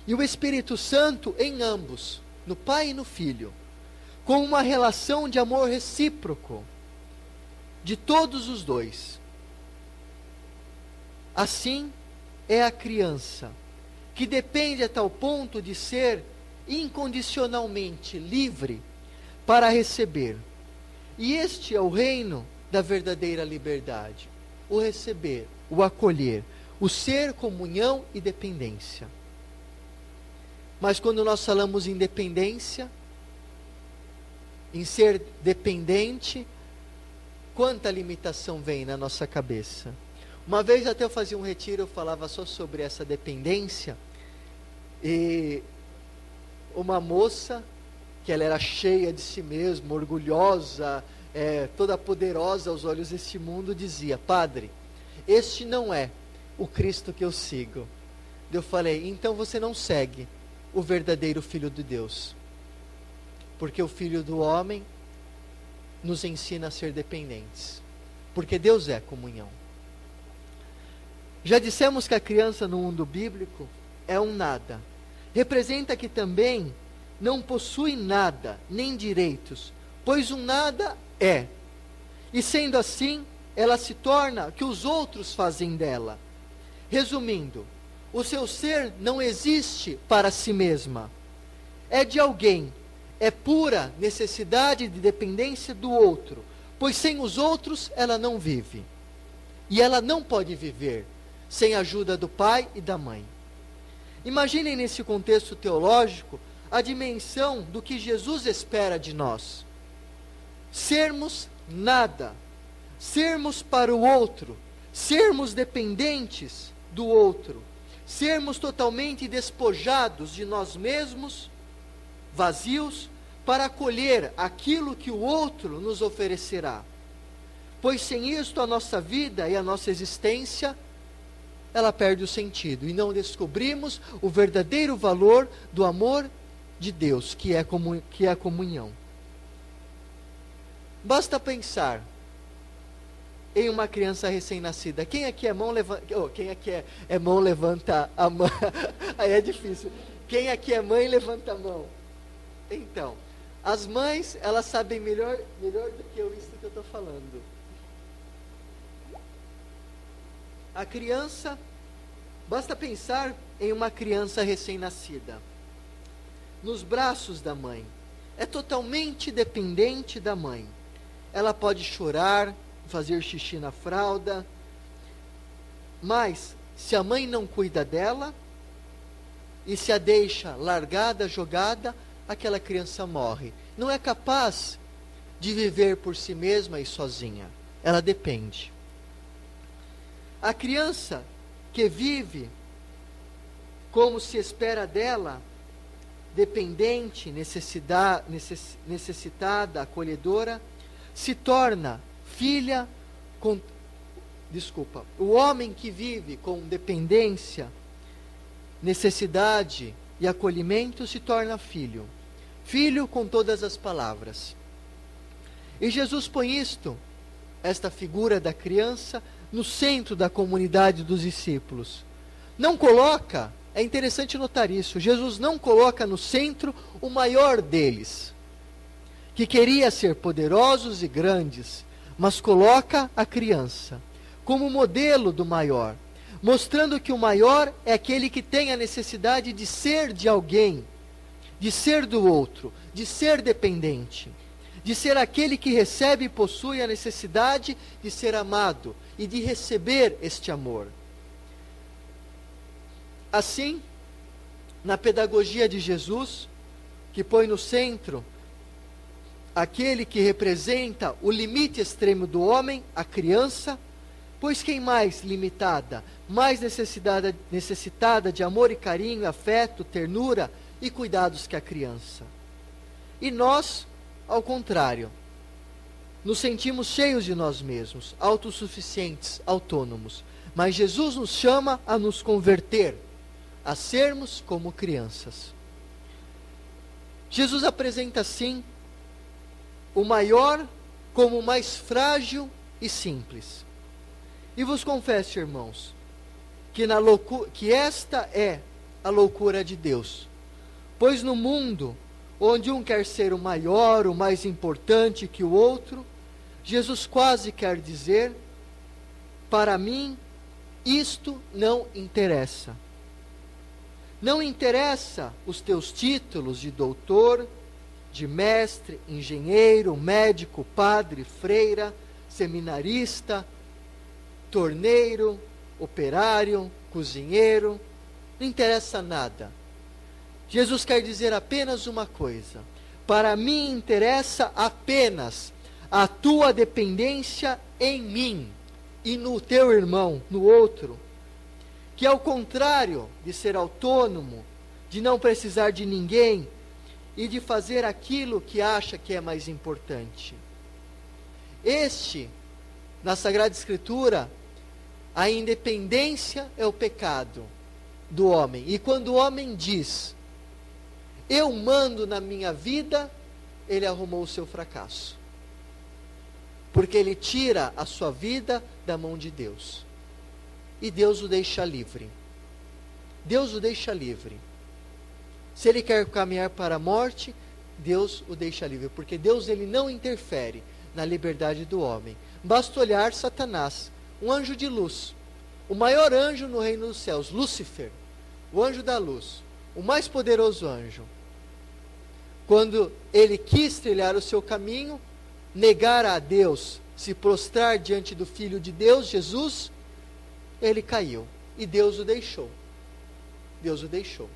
E o Espírito Santo em ambos, no Pai e no Filho. Com uma relação de amor recíproco de todos os dois. Assim é a criança, que depende a tal ponto de ser incondicionalmente livre para receber. E este é o reino da verdadeira liberdade. O receber, o acolher, o ser, comunhão e dependência. Mas quando nós falamos em dependência, em ser dependente, quanta limitação vem na nossa cabeça. Uma vez até eu fazia um retiro, eu falava só sobre essa dependência, e uma moça, que ela era cheia de si mesma, orgulhosa, toda poderosa aos olhos deste mundo, dizia: Padre, este não é o Cristo que eu sigo. Eu falei: então você não segue o verdadeiro Filho de Deus, porque o Filho do homem nos ensina a ser dependentes, porque Deus é comunhão. Já dissemos que a criança no mundo bíblico é um nada, representa que também não possui nada, nem direitos, pois um nada é, e sendo assim, ela se torna o que os outros fazem dela. Resumindo, o seu ser não existe para si mesma, é de alguém, é pura necessidade de dependência do outro, pois sem os outros ela não vive, e ela não pode viver sem a ajuda do pai e da mãe. Imaginem nesse contexto teológico a dimensão do que Jesus espera de nós. Sermos nada, sermos para o outro, sermos dependentes do outro, sermos totalmente despojados de nós mesmos, vazios, para acolher aquilo que o outro nos oferecerá. Pois sem isto a nossa vida e a nossa existência, ela perde o sentido, e não descobrimos o verdadeiro valor do amor de Deus, que é a comunhão. Basta pensar em uma criança recém-nascida. Quem aqui é mão levanta, quem aqui é mão levanta a mão. Aí é difícil. Quem aqui é mãe, levanta a mão. Então, as mães, elas sabem melhor do que eu isso que eu estou falando. A criança, basta pensar em uma criança recém-nascida, nos braços da mãe. É totalmente dependente da mãe. Ela pode chorar, fazer xixi na fralda, mas se a mãe não cuida dela e se a deixa largada, jogada, aquela criança morre. Não é capaz de viver por si mesma e sozinha. Ela depende. A criança que vive como se espera dela, dependente, necessitada, acolhedora, se torna filha com... O homem que vive com dependência, necessidade e acolhimento se torna filho. Filho com todas as palavras. E Jesus põe esta figura da criança, no centro da comunidade dos discípulos. Não coloca, é interessante notar isso, Jesus não coloca no centro o maior deles, que queria ser poderosos e grandes, mas coloca a criança como modelo do maior, mostrando que o maior é aquele que tem a necessidade de ser de alguém, de ser do outro, de ser dependente, de ser aquele que recebe e possui a necessidade de ser amado e de receber este amor. Assim, na pedagogia de Jesus, que põe no centro aquele que representa o limite extremo do homem, a criança, pois quem mais limitada, mais necessitada de amor e carinho, afeto, ternura e cuidados que a criança? E nós, ao contrário, nos sentimos cheios de nós mesmos, autossuficientes, autônomos. Mas Jesus nos chama a nos converter, a sermos como crianças. Jesus apresenta, assim, o maior como o mais frágil e simples. E vos confesso, irmãos, que esta é a loucura de Deus. Pois no mundo, onde um quer ser o maior, o mais importante que o outro, Jesus quase quer dizer: para mim, isto não interessa. Não interessa os teus títulos de doutor, de mestre, engenheiro, médico, padre, freira, seminarista, torneiro, operário, cozinheiro, não interessa nada. Jesus quer dizer apenas uma coisa: para mim interessa apenas a tua dependência em mim e no teu irmão, no outro, que ao contrário de ser autônomo, de não precisar de ninguém e de fazer aquilo que acha que é mais importante. Na Sagrada Escritura, a independência é o pecado do homem. E quando o homem diz: eu mando na minha vida, ele arrumou o seu fracasso. Porque ele tira a sua vida da mão de Deus. E Deus o deixa livre. Deus o deixa livre. Se ele quer caminhar para a morte, Deus o deixa livre. Porque Deus, ele não interfere na liberdade do homem. Basta olhar Satanás, um anjo de luz, o maior anjo no reino dos céus, Lúcifer, o anjo da luz, o mais poderoso anjo. Quando ele quis trilhar o seu caminho, negar a Deus, se prostrar diante do Filho de Deus, Jesus, ele caiu. E Deus o deixou. Deus o deixou.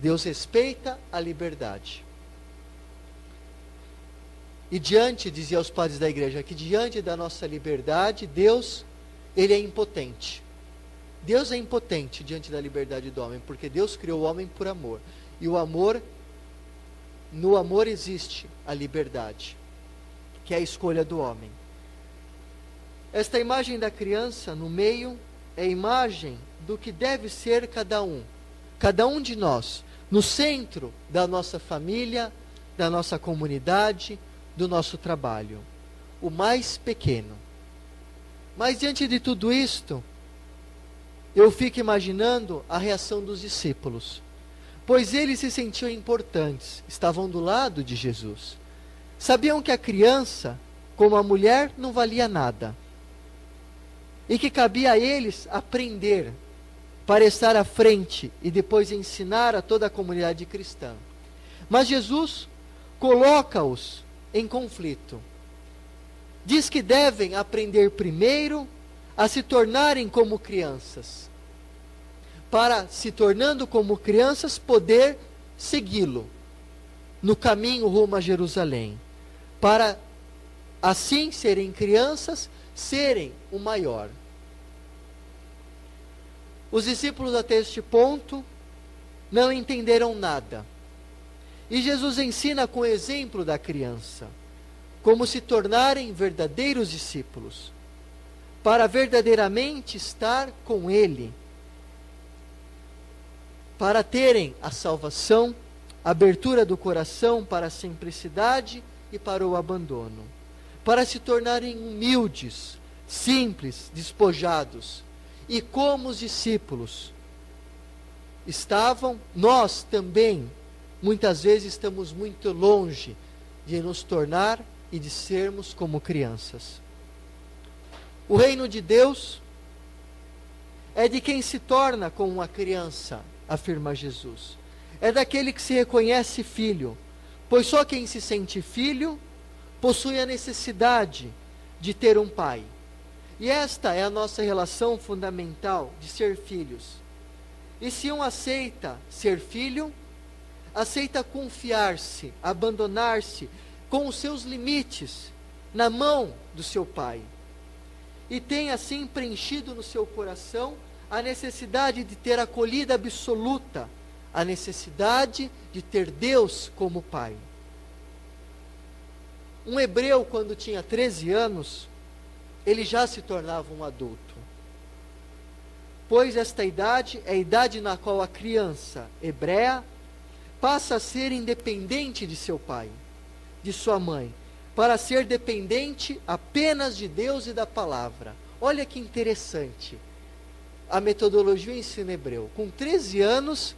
Deus respeita a liberdade. E diante, dizia aos padres da igreja, que diante da nossa liberdade, Deus, ele é impotente. Deus é impotente diante da liberdade do homem, porque Deus criou o homem por amor. E o amor, no amor existe a liberdade, que é a escolha do homem. Esta imagem da criança no meio é a imagem do que deve ser cada um de nós, no centro da nossa família, da nossa comunidade, do nosso trabalho, o mais pequeno. Mas diante de tudo isto, eu fico imaginando a reação dos discípulos, pois eles se sentiam importantes, estavam do lado de Jesus. Sabiam que a criança, como a mulher, não valia nada, e que cabia a eles aprender para estar à frente e depois ensinar a toda a comunidade cristã. Mas Jesus coloca-os em conflito. Diz que devem aprender primeiro a se tornarem como crianças, para, se tornando como crianças, poder segui-lo no caminho rumo a Jerusalém, para assim serem crianças, serem o maior. Os discípulos até este ponto não entenderam nada. E Jesus ensina com o exemplo da criança como se tornarem verdadeiros discípulos, para verdadeiramente estar com Ele, para terem a salvação, a abertura do coração para a simplicidade e para o abandono, para se tornarem humildes, simples, despojados. E como os discípulos estavam, nós também, muitas vezes estamos muito longe de nos tornar e de sermos como crianças. O reino de Deus é de quem se torna como uma criança, afirma Jesus. É daquele que se reconhece filho, pois só quem se sente filho possui a necessidade de ter um pai. E esta é a nossa relação fundamental de ser filhos. E se um aceita ser filho, aceita confiar-se, abandonar-se com os seus limites na mão do seu pai. E tem assim preenchido no seu coração a necessidade de ter acolhida absoluta, a necessidade de ter Deus como pai. Um hebreu, quando tinha 13 anos, ele já se tornava um adulto, pois esta idade é a idade na qual a criança hebreia passa a ser independente de seu pai, de sua mãe, para ser dependente apenas de Deus e da palavra. Olha que interessante a metodologia do ensino hebreu. Com 13 anos,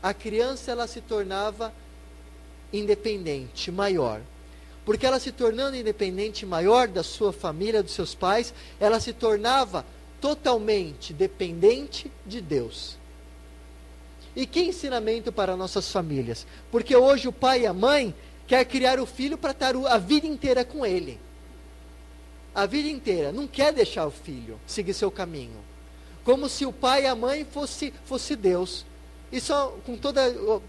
a criança ela se tornava independente, maior. Porque ela se tornando independente maior da sua família, dos seus pais, ela se tornava totalmente dependente de Deus. E que ensinamento para nossas famílias? Porque hoje o pai e a mãe quer criar o filho para estar a vida inteira com ele. A vida inteira. Não quer deixar o filho seguir seu caminho. Como se o pai e a mãe fosse Deus. E só, com toda,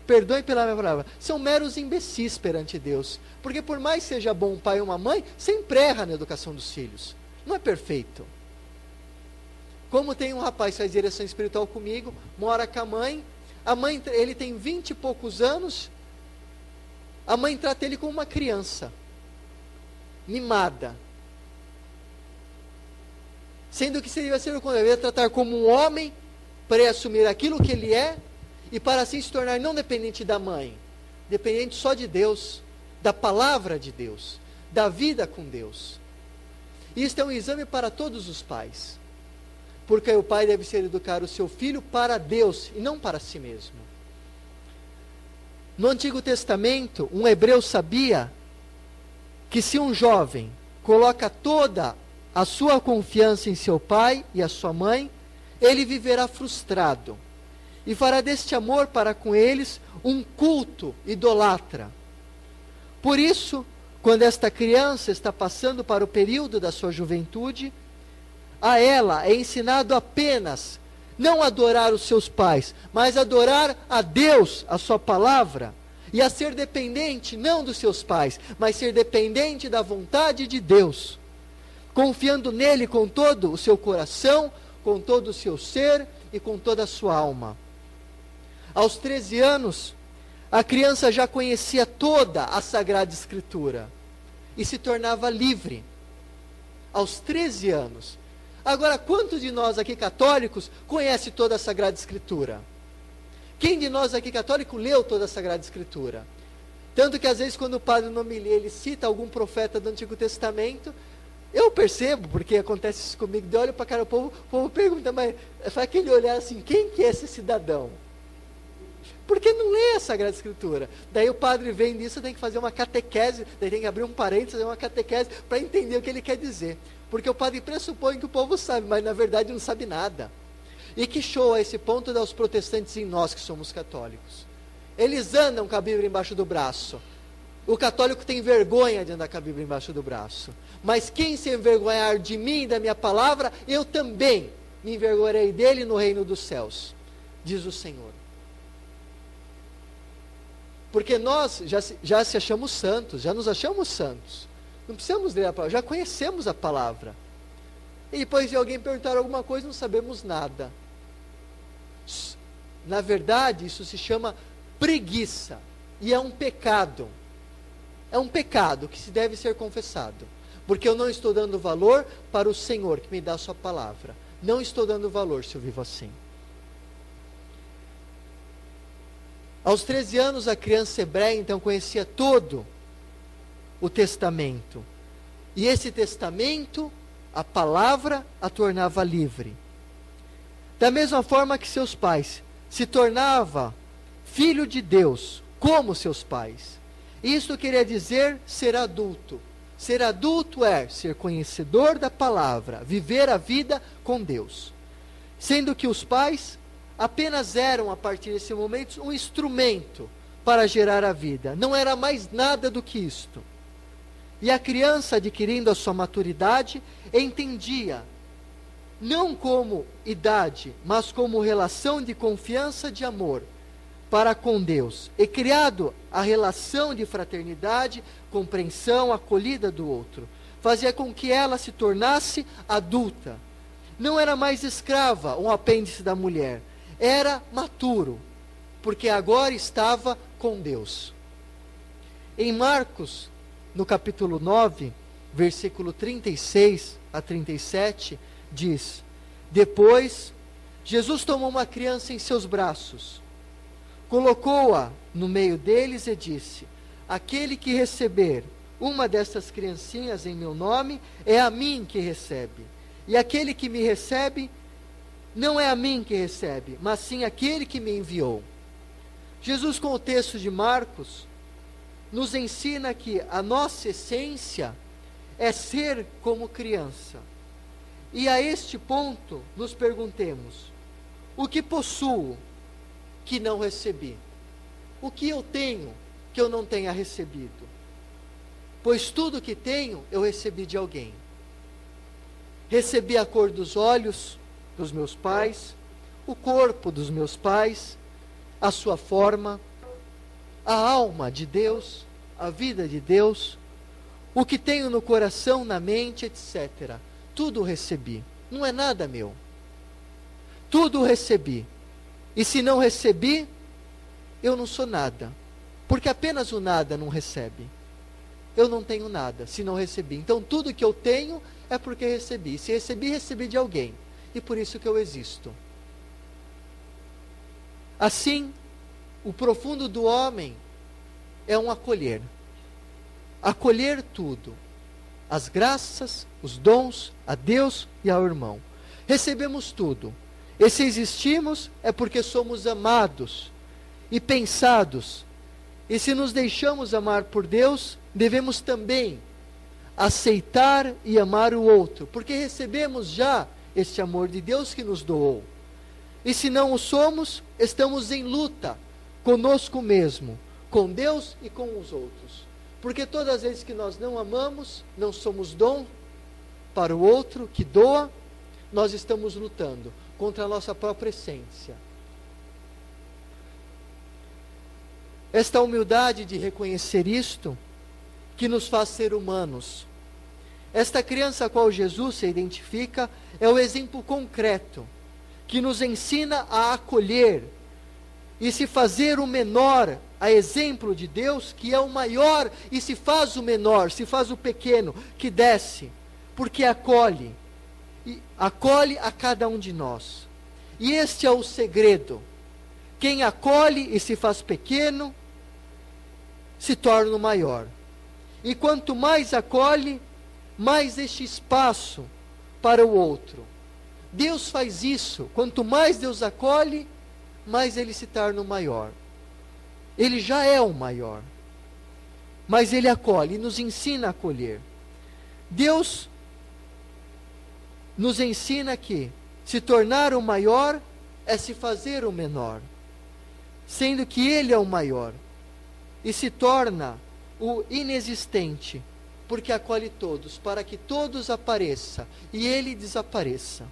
perdoe pela minha palavra, são meros imbecis perante Deus. Porque por mais seja bom um pai ou uma mãe, sempre erra na educação dos filhos. Não é perfeito. Como tem um rapaz que faz direção espiritual comigo, mora com a mãe, ele tem 20 e poucos anos, a mãe trata ele como uma criança, mimada. Sendo que seria ser o contrário, deveria tratar como um homem, para assumir aquilo que ele é, e para assim se tornar não dependente da mãe, dependente só de Deus, da palavra de Deus, da vida com Deus. Isto é um exame para todos os pais, porque o pai deve ser educar o seu filho para Deus e não para si mesmo. No Antigo Testamento, um hebreu sabia que se um jovem coloca toda a sua confiança em seu pai e a sua mãe, ele viverá frustrado e fará deste amor para com eles um culto idólatra. Por isso, quando esta criança está passando para o período da sua juventude, a ela é ensinado apenas não adorar os seus pais, mas adorar a Deus, a sua palavra, e a ser dependente não dos seus pais, mas ser dependente da vontade de Deus, confiando nele com todo o seu coração, com todo o seu ser e com toda a sua alma. Aos 13 anos, a criança já conhecia toda a Sagrada Escritura e se tornava livre. Aos 13 anos. Agora, quantos de nós aqui católicos conhece toda a Sagrada Escritura? Quem de nós aqui católico leu toda a Sagrada Escritura? Tanto que às vezes quando o padre no homilia ele cita algum profeta do Antigo Testamento, Eu percebo, porque acontece isso comigo, de olho para a cara do povo, o povo pergunta, mas faz aquele olhar assim, quem que é esse cidadão? Porque não lê a Sagrada Escritura. Daí o padre vem nisso, tem que fazer uma catequese, daí tem que abrir um parênteses, fazer uma catequese para entender o que ele quer dizer. Porque o padre pressupõe que o povo sabe, mas na verdade não sabe nada. E que show a esse ponto dá os protestantes em nós que somos católicos. Eles andam com a Bíblia embaixo do braço. O católico tem vergonha de andar com a Bíblia embaixo do braço. Mas quem se envergonhar de mim e da minha palavra, eu também me envergonharei dele no reino dos céus, diz o Senhor. Porque nós já se achamos santos, já nos achamos santos. Não precisamos ler a palavra, já conhecemos a palavra. E depois de alguém perguntar alguma coisa, não sabemos nada. Na verdade, isso se chama preguiça. E é um pecado. É um pecado que se deve ser confessado. Porque eu não estou dando valor para o Senhor que me dá a sua palavra. Não estou dando valor se eu vivo assim. Aos 13 anos, a criança hebreia, então, conhecia todo o testamento. E esse testamento, a palavra, a tornava livre. Da mesma forma que seus pais, se tornava filho de Deus, como seus pais. Isso queria dizer ser adulto. Ser adulto é ser conhecedor da palavra, viver a vida com Deus. Sendo que os pais apenas eram, a partir desse momento, um instrumento para gerar a vida. Não era mais nada do que isto. E a criança, adquirindo a sua maturidade, entendia, não como idade, mas como relação de confiança, de amor para com Deus. E criado a relação de fraternidade, compreensão, acolhida do outro, fazia com que ela se tornasse adulta. Não era mais escrava, um apêndice da mulher. Era maturo, porque agora estava com Deus. Em Marcos, no capítulo 9, versículo 36 a 37, diz: Depois, Jesus tomou uma criança em seus braços, colocou-a no meio deles e disse: Aquele que receber uma destas criancinhas em meu nome, é a mim que recebe. E aquele que me recebe, não é a mim que recebe, mas sim aquele que me enviou. Jesus, com o texto de Marcos, nos ensina que a nossa essência é ser como criança. E a este ponto, nos perguntemos: o que possuo que não recebi? O que eu tenho que eu não tenha recebido? Pois tudo que tenho, eu recebi de alguém. Recebi a cor dos olhos dos meus pais, o corpo dos meus pais, a sua forma, a alma de Deus, a vida de Deus, o que tenho no coração, na mente, etc. Tudo recebi, não é nada meu. Tudo recebi. E se não recebi, eu não sou nada. Porque apenas o nada não recebe. Eu não tenho nada, se não recebi. Então tudo que eu tenho é porque recebi. Se recebi, recebi de alguém. E por isso que eu existo. Assim, o profundo do homem é um acolher. Acolher tudo. As graças, os dons, a Deus e ao irmão. Recebemos tudo. E se existimos, é porque somos amados e pensados. E se nos deixamos amar por Deus, devemos também aceitar e amar o outro, porque recebemos já este amor de Deus que nos doou. E se não o somos, estamos em luta conosco mesmo, com Deus e com os outros. Porque todas as vezes que nós não amamos, não somos dom para o outro que doa, nós estamos lutando contra a nossa própria essência. Esta humildade de reconhecer isto, que nos faz ser humanos. Esta criança a qual Jesus se identifica, é o exemplo concreto, que nos ensina a acolher, e se fazer o menor, a exemplo de Deus, que é o maior, e se faz o menor, se faz o pequeno, que desce, porque acolhe, e acolhe a cada um de nós. E este é o segredo. Quem acolhe e se faz pequeno, se torna o maior. E quanto mais acolhe, mais este espaço para o outro. Deus faz isso. Quanto mais Deus acolhe, mais ele se torna o maior. Ele já é o maior, mas ele acolhe e nos ensina a acolher. Deus nos ensina que se tornar o maior é se fazer o menor, sendo que ele é o maior, e se torna o inexistente, porque acolhe todos, para que todos apareçam e ele desapareça.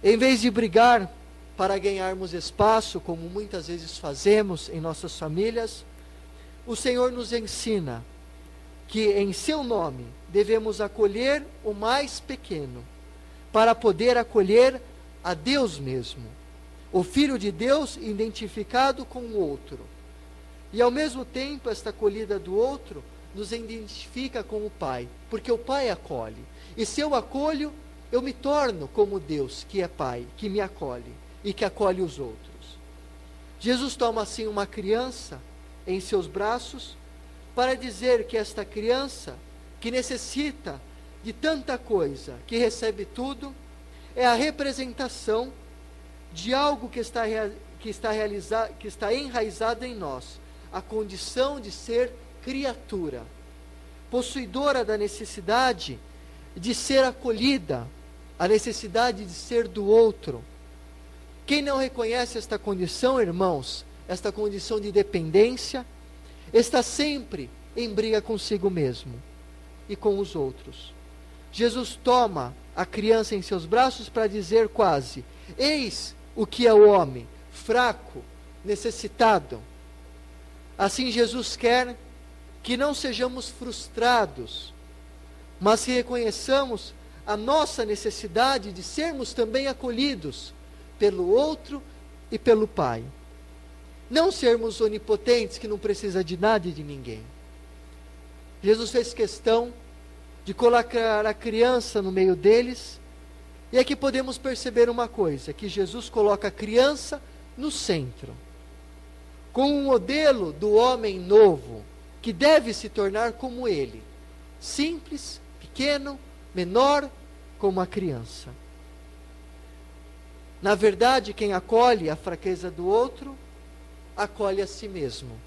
Em vez de brigar para ganharmos espaço, como muitas vezes fazemos em nossas famílias, o Senhor nos ensina que em seu nome devemos acolher o mais pequeno, para poder acolher a Deus mesmo, o Filho de Deus identificado com o outro. E ao mesmo tempo, esta acolhida do outro nos identifica com o Pai, porque o Pai acolhe. E se eu acolho, eu me torno como Deus, que é Pai, que me acolhe e que acolhe os outros. Jesus toma assim uma criança em seus braços para dizer que esta criança, que necessita de tanta coisa, que recebe tudo, é a representação de algo que está enraizado em nós, a condição de ser criatura, possuidora da necessidade de ser acolhida, a necessidade de ser do outro. Quem não reconhece esta condição, irmãos, esta condição de dependência, está sempre em briga consigo mesmo e com os outros. Jesus toma a criança em seus braços para dizer quase: eis o que é o homem, fraco, necessitado. Assim Jesus quer que não sejamos frustrados, mas que reconheçamos a nossa necessidade de sermos também acolhidos pelo outro e pelo Pai. Não sermos onipotentes que não precisa de nada e de ninguém. Jesus fez questão de colocar a criança no meio deles, e aqui podemos perceber uma coisa, que Jesus coloca a criança no centro, com um modelo do homem novo, que deve se tornar como ele, simples, pequeno, menor, como a criança. Na verdade, quem acolhe a fraqueza do outro, acolhe a si mesmo.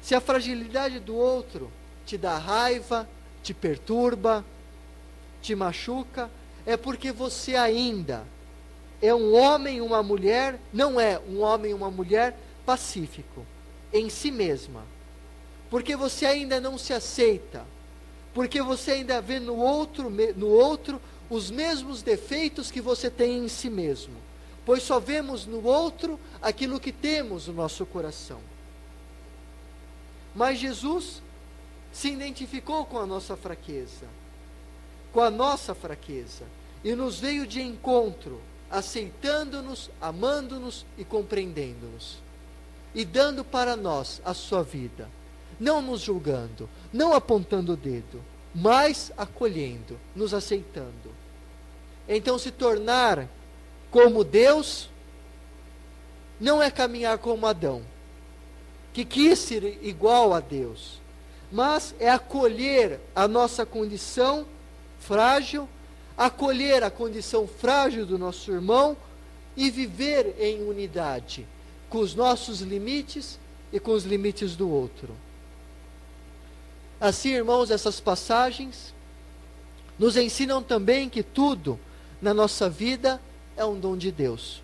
Se a fragilidade do outro te dá raiva, te perturba, te machuca, é porque você ainda é um homem, uma mulher, não é um homem, uma mulher pacífico em si mesma. Porque você ainda não se aceita, porque você ainda vê no outro os mesmos defeitos que você tem em si mesmo, pois só vemos no outro aquilo que temos no nosso coração. Mas Jesus se identificou com a nossa fraqueza, e nos veio de encontro, aceitando-nos, amando-nos e compreendendo-nos, e dando para nós a sua vida, não nos julgando, não apontando o dedo, mas acolhendo, nos aceitando. Então, se tornar como Deus não é caminhar como Adão, que quis ser igual a Deus, mas é acolher a nossa condição frágil, acolher a condição frágil do nosso irmão e viver em unidade com os nossos limites e com os limites do outro. Assim, irmãos, essas passagens nos ensinam também que tudo na nossa vida é um dom de Deus,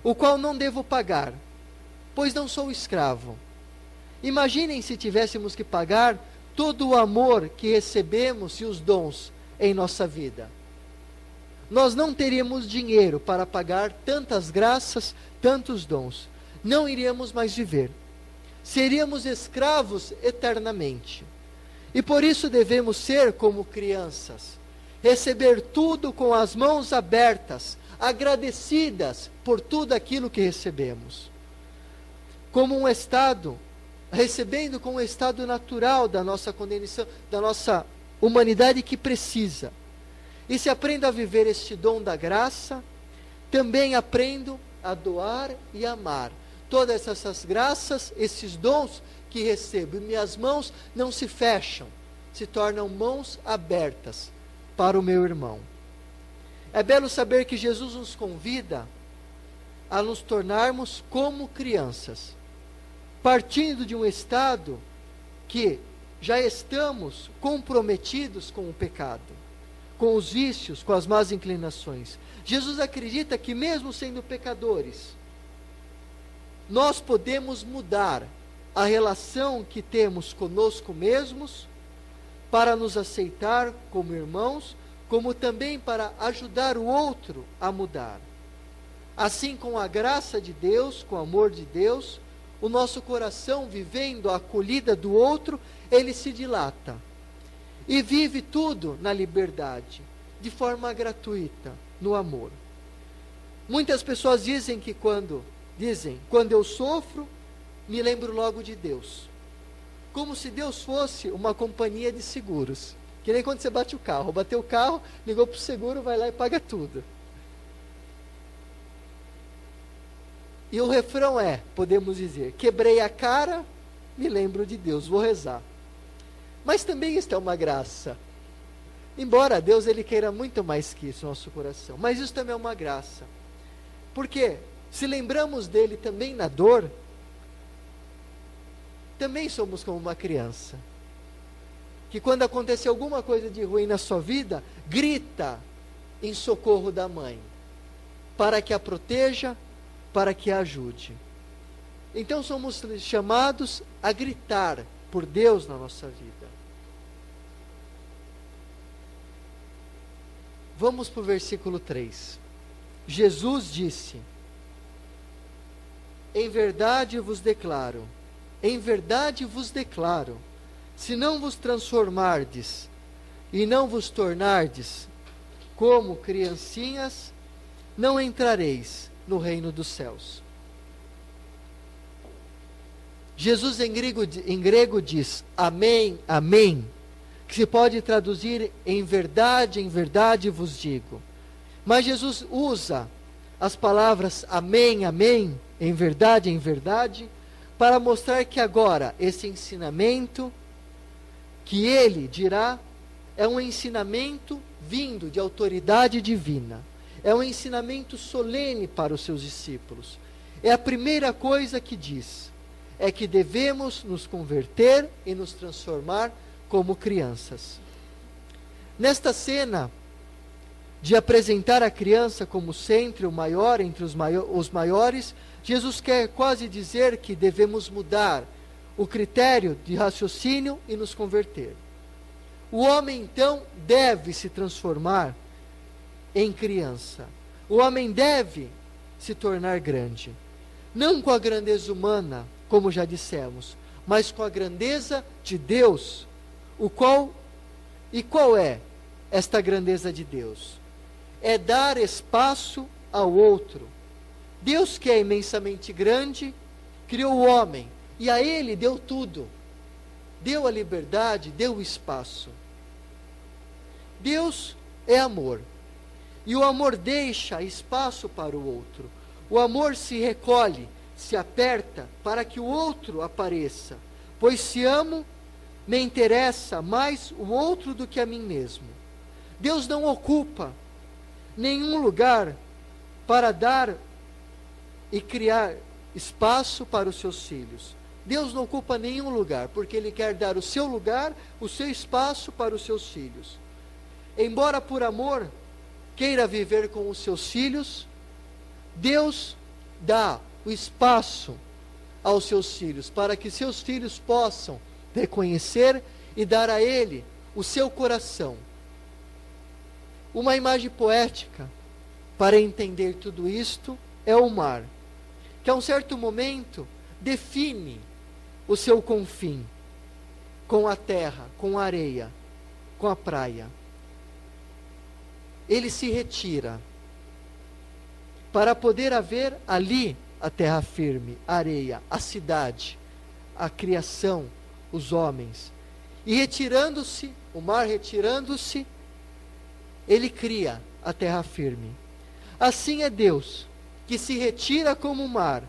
o qual não devo pagar, pois não sou escravo. Imaginem se tivéssemos que pagar todo o amor que recebemos e os dons em nossa vida. Nós não teríamos dinheiro para pagar tantas graças, tantos dons. Não iríamos mais viver. Seríamos escravos eternamente. E por isso devemos ser como crianças, receber tudo com as mãos abertas, agradecidas por tudo aquilo que recebemos. Como um estado, recebendo com o estado natural da nossa condição, da nossa humanidade que precisa. E se aprendo a viver este dom da graça, também aprendo a doar e amar todas essas graças, esses dons que recebo. E minhas mãos não se fecham, se tornam mãos abertas para o meu irmão. É belo saber que Jesus nos convida a nos tornarmos como crianças, partindo de um estado que já estamos comprometidos com o pecado, com os vícios, com as más inclinações. Jesus acredita que mesmo sendo pecadores, nós podemos mudar a relação que temos conosco mesmos para nos aceitar como irmãos, como também para ajudar o outro a mudar. Assim, com a graça de Deus, com o amor de Deus, o nosso coração, vivendo a acolhida do outro, ele se dilata e vive tudo na liberdade, de forma gratuita, no amor. Muitas pessoas dizem que quando eu sofro, me lembro logo de Deus. Como se Deus fosse uma companhia de seguros. Que nem quando você bate o carro. Bateu o carro, ligou para o seguro, vai lá e paga tudo. E o refrão podemos dizer, quebrei a cara, me lembro de Deus, vou rezar. Mas também isto é uma graça. Embora Deus ele queira muito mais que isso no nosso coração. Mas isso também é uma graça. Porque se lembramos dele também na dor, também somos como uma criança. Que quando acontece alguma coisa de ruim na sua vida, grita em socorro da mãe, para que a proteja, para que a ajude. Então somos chamados a gritar por Deus na nossa vida. Vamos para o versículo 3. Jesus disse: em verdade vos declaro, se não vos transformardes e não vos tornardes como criancinhas, não entrareis no reino dos céus. Jesus em grego diz amém, amém, que se pode traduzir em verdade vos digo. Mas Jesus usa as palavras amém, amém, em verdade, para mostrar que agora esse ensinamento que ele dirá é um ensinamento vindo de autoridade divina. É um ensinamento solene para os seus discípulos. É a primeira coisa que diz, é que devemos nos converter e nos transformar como crianças. Nesta cena de apresentar a criança como sempre o maior entre os maiores, Jesus quer quase dizer que devemos mudar o critério de raciocínio e nos converter. O homem então deve se transformar em criança. O homem deve se tornar grande. Não com a grandeza humana, como já dissemos, mas com a grandeza de Deus. Qual é esta grandeza de Deus? É dar espaço ao outro. Deus, que é imensamente grande, criou o homem e a ele deu tudo. Deu a liberdade, deu o espaço. Deus é amor. E o amor deixa espaço para o outro. O amor se recolhe, se aperta para que o outro apareça. Pois se amo, me interessa mais o outro do que a mim mesmo. Deus não ocupa nenhum lugar para dar e criar espaço para os seus filhos. Deus não ocupa nenhum lugar, porque Ele quer dar o seu lugar, o seu espaço para os seus filhos. Embora por amor queira viver com os seus filhos, Deus dá o espaço aos seus filhos, para que seus filhos possam reconhecer e dar a Ele o seu coração. Uma imagem poética para entender tudo isto é o mar, que a um certo momento define o seu confim com a terra, com a areia, com a praia. Ele se retira para poder haver ali a terra firme, a areia, a cidade, a criação, os homens. E retirando-se, o mar retirando-se, ele cria a terra firme. Assim é Deus, que se retira como o mar,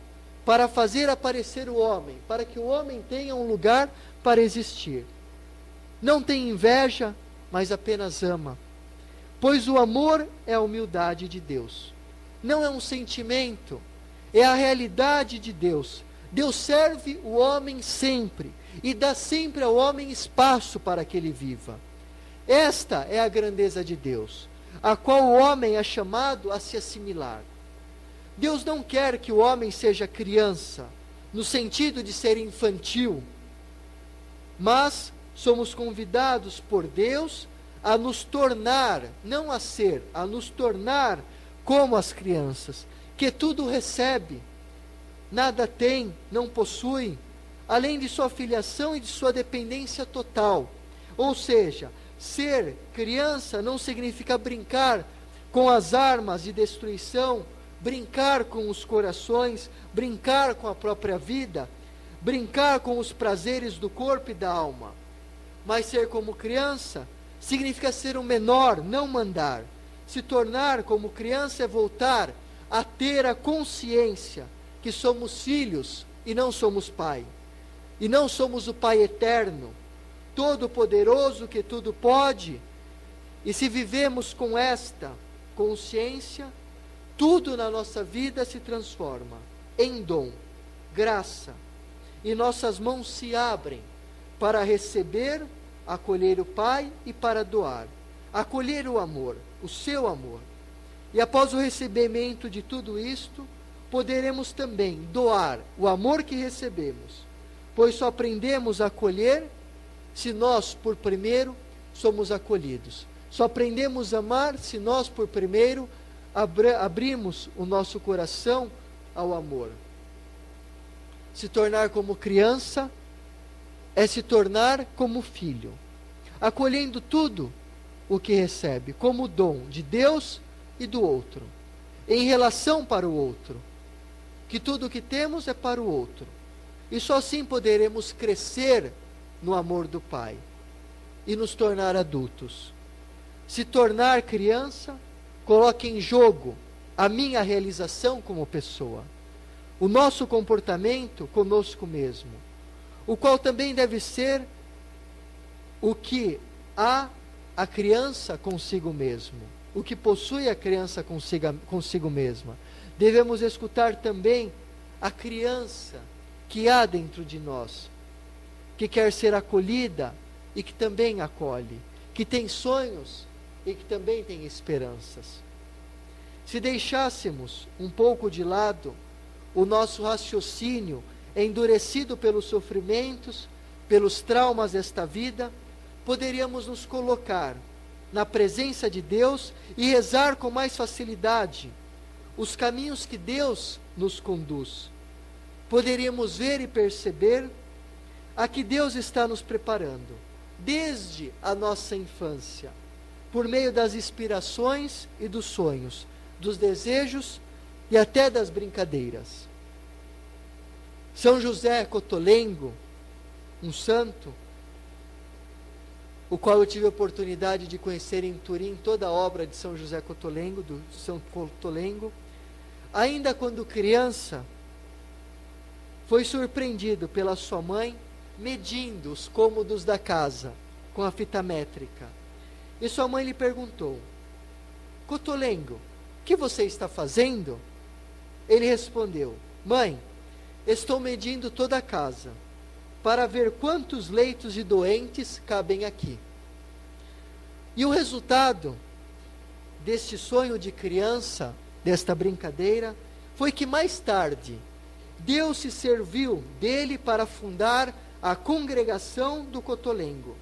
para fazer aparecer o homem, para que o homem tenha um lugar para existir. Não tem inveja, mas apenas ama. Pois o amor é a humildade de Deus. Não é um sentimento, é a realidade de Deus. Deus serve o homem sempre e dá sempre ao homem espaço para que ele viva. Esta é a grandeza de Deus, a qual o homem é chamado a se assimilar. Deus não quer que o homem seja criança, no sentido de ser infantil, mas somos convidados por Deus a nos tornar, não a ser, a nos tornar como as crianças, que tudo recebe, nada tem, não possui, além de sua filiação e de sua dependência total. Ou seja, ser criança não significa brincar com as armas de destruição, brincar com os corações, brincar com a própria vida, brincar com os prazeres do corpo e da alma. Mas ser como criança significa ser um menor, não mandar. Se tornar como criança é voltar a ter a consciência que somos filhos e não somos pai. E não somos o Pai eterno, todo-poderoso que tudo pode. E se vivemos com esta consciência, tudo na nossa vida se transforma em dom, graça. E nossas mãos se abrem para receber, acolher o Pai e para doar. Acolher o amor, o seu amor. E após o recebimento de tudo isto, poderemos também doar o amor que recebemos, pois só aprendemos a acolher se nós, por primeiro, somos acolhidos. Só aprendemos a amar se nós, por primeiro, abrimos o nosso coração ao amor. Se tornar como criança é se tornar como filho, acolhendo tudo o que recebe, como dom de Deus e do outro, em relação para o outro, que tudo o que temos é para o outro. E só assim poderemos crescer no amor do Pai e nos tornar adultos. Se tornar criança, coloca em jogo a minha realização como pessoa, o nosso comportamento conosco mesmo, o qual também deve ser o que há a criança consigo mesmo, o que possui a criança consigo mesma. Devemos escutar também a criança que há dentro de nós, que quer ser acolhida e que também acolhe, que tem sonhos e que também tem esperanças. Se deixássemos um pouco de lado o nosso raciocínio endurecido pelos sofrimentos, pelos traumas desta vida, poderíamos nos colocar na presença de Deus e rezar com mais facilidade os caminhos que Deus nos conduz. Poderíamos ver e perceber a que Deus está nos preparando, desde a nossa infância, por meio das inspirações e dos sonhos, dos desejos e até das brincadeiras. São José Cotolengo, um santo, o qual eu tive a oportunidade de conhecer em Turim, toda a obra de São José Cotolengo, do São Cotolengo, ainda quando criança, foi surpreendido pela sua mãe medindo os cômodos da casa com a fita métrica. E sua mãe lhe perguntou: Cotolengo, o que você está fazendo? Ele respondeu: mãe, estou medindo toda a casa para ver quantos leitos de doentes cabem aqui. E o resultado deste sonho de criança, desta brincadeira, foi que mais tarde Deus se serviu dele para fundar a congregação do Cotolengo,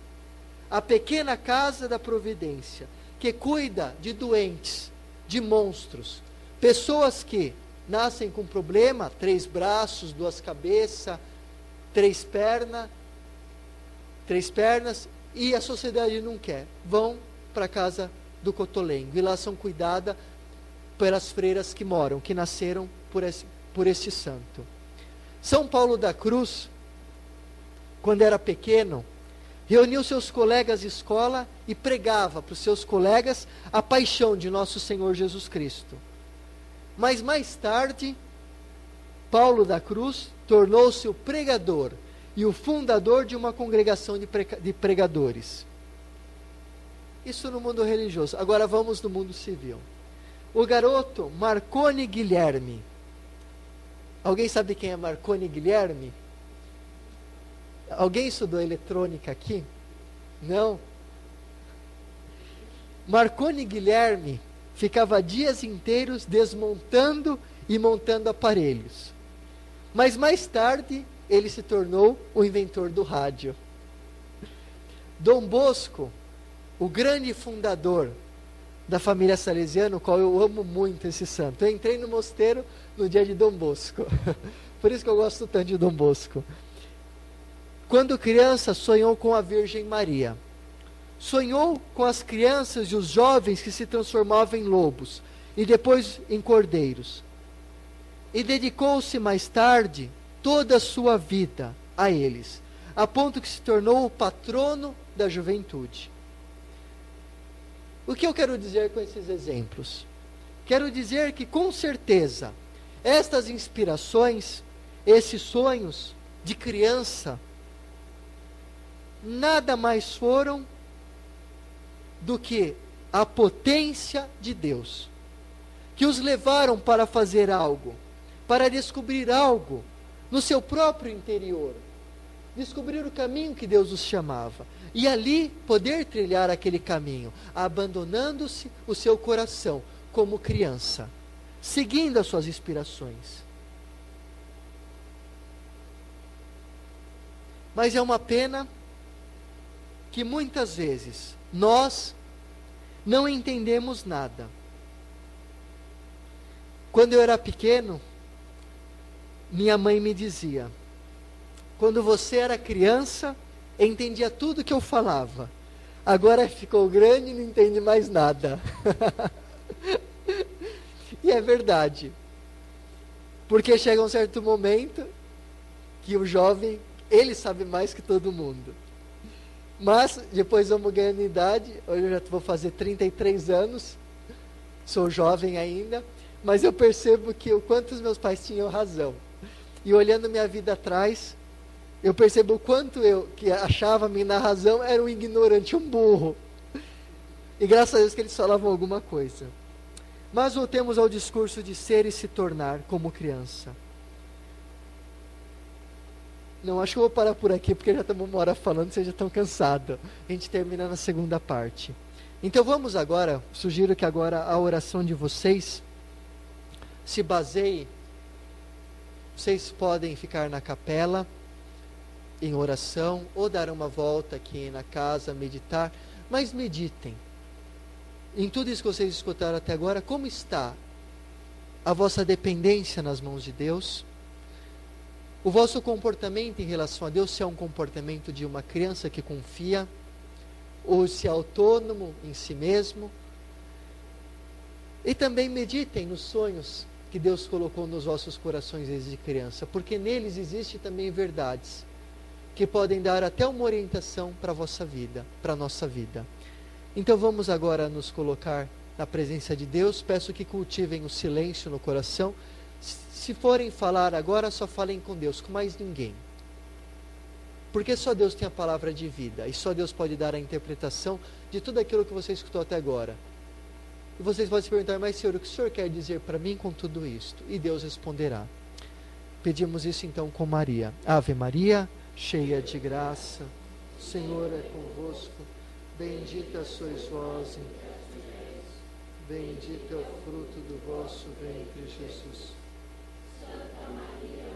a pequena casa da providência, que cuida de doentes, de monstros, pessoas que nascem com problema, 3 braços, 2 cabeças, 3 pernas, e a sociedade não quer. Vão para a casa do Cotolengo, e lá são cuidadas pelas freiras que moram, que nasceram por este santo. São Paulo da Cruz, quando era pequeno, reuniu seus colegas de escola e pregava para os seus colegas a paixão de nosso Senhor Jesus Cristo. Mas mais tarde, Paulo da Cruz tornou-se o pregador e o fundador de uma congregação de pregadores. Isso no mundo religioso. Agora vamos no mundo civil. O garoto Marconi Guilherme. Alguém sabe quem é Marconi Guilherme? Alguém estudou eletrônica aqui? Não? Marconi Guilherme ficava dias inteiros desmontando e montando aparelhos. Mas mais tarde ele se tornou o inventor do rádio. Dom Bosco, o grande fundador da família salesiana, o qual eu amo muito esse santo. Eu entrei no mosteiro no dia de Dom Bosco. Por isso que eu gosto tanto de Dom Bosco. Quando criança, sonhou com a Virgem Maria. Sonhou com as crianças e os jovens que se transformavam em lobos e depois em cordeiros. E dedicou-se mais tarde toda a sua vida a eles, a ponto que se tornou o patrono da juventude. O que eu quero dizer com esses exemplos? Quero dizer que, com certeza, estas inspirações, esses sonhos de criança, nada mais foram do que a potência de Deus, que os levaram para fazer algo, para descobrir algo no seu próprio interior, descobrir o caminho que Deus os chamava, e ali poder trilhar aquele caminho, abandonando-se o seu coração como criança, seguindo as suas inspirações. Mas é uma pena que muitas vezes nós não entendemos nada. Quando eu era pequeno, minha mãe me dizia: quando você era criança, entendia tudo que eu falava. Agora ficou grande e não entende mais nada. E é verdade. Porque chega um certo momento que o jovem, ele sabe mais que todo mundo. Mas depois vamos ganhando idade. Hoje eu já vou fazer 33 anos. Sou jovem ainda. Mas eu percebo que o quanto os meus pais tinham razão. E olhando minha vida atrás, eu percebo o quanto eu, que achava-me na razão, era um ignorante, um burro. E graças a Deus que eles falavam alguma coisa. Mas voltemos ao discurso de ser e se tornar como criança. Não, acho que eu vou parar por aqui, porque já estamos uma hora falando, vocês já estão cansados. A gente termina na segunda parte. Então vamos agora, sugiro que agora a oração de vocês se baseie. Vocês podem ficar na capela, em oração, ou dar uma volta aqui na casa, meditar, mas meditem. Em tudo isso que vocês escutaram até agora, como está a vossa dependência nas mãos de Deus? O vosso comportamento em relação a Deus, se é um comportamento de uma criança que confia, ou se é autônomo em si mesmo. E também meditem nos sonhos que Deus colocou nos vossos corações desde criança, porque neles existem também verdades que podem dar até uma orientação para a vossa vida, para a nossa vida. Então vamos agora nos colocar na presença de Deus. Peço que cultivem o silêncio no coração. Se forem falar agora, só falem com Deus, com mais ninguém. Porque só Deus tem a palavra de vida, e só Deus pode dar a interpretação de tudo aquilo que você escutou até agora. E vocês podem se perguntar: mas Senhor, o que o Senhor quer dizer para mim com tudo isto? E Deus responderá. Pedimos isso então com Maria. Ave Maria, cheia de graça, o Senhor é convosco. Bendita sois vós, bendito é o fruto do vosso ventre, Jesus. Santa Maria,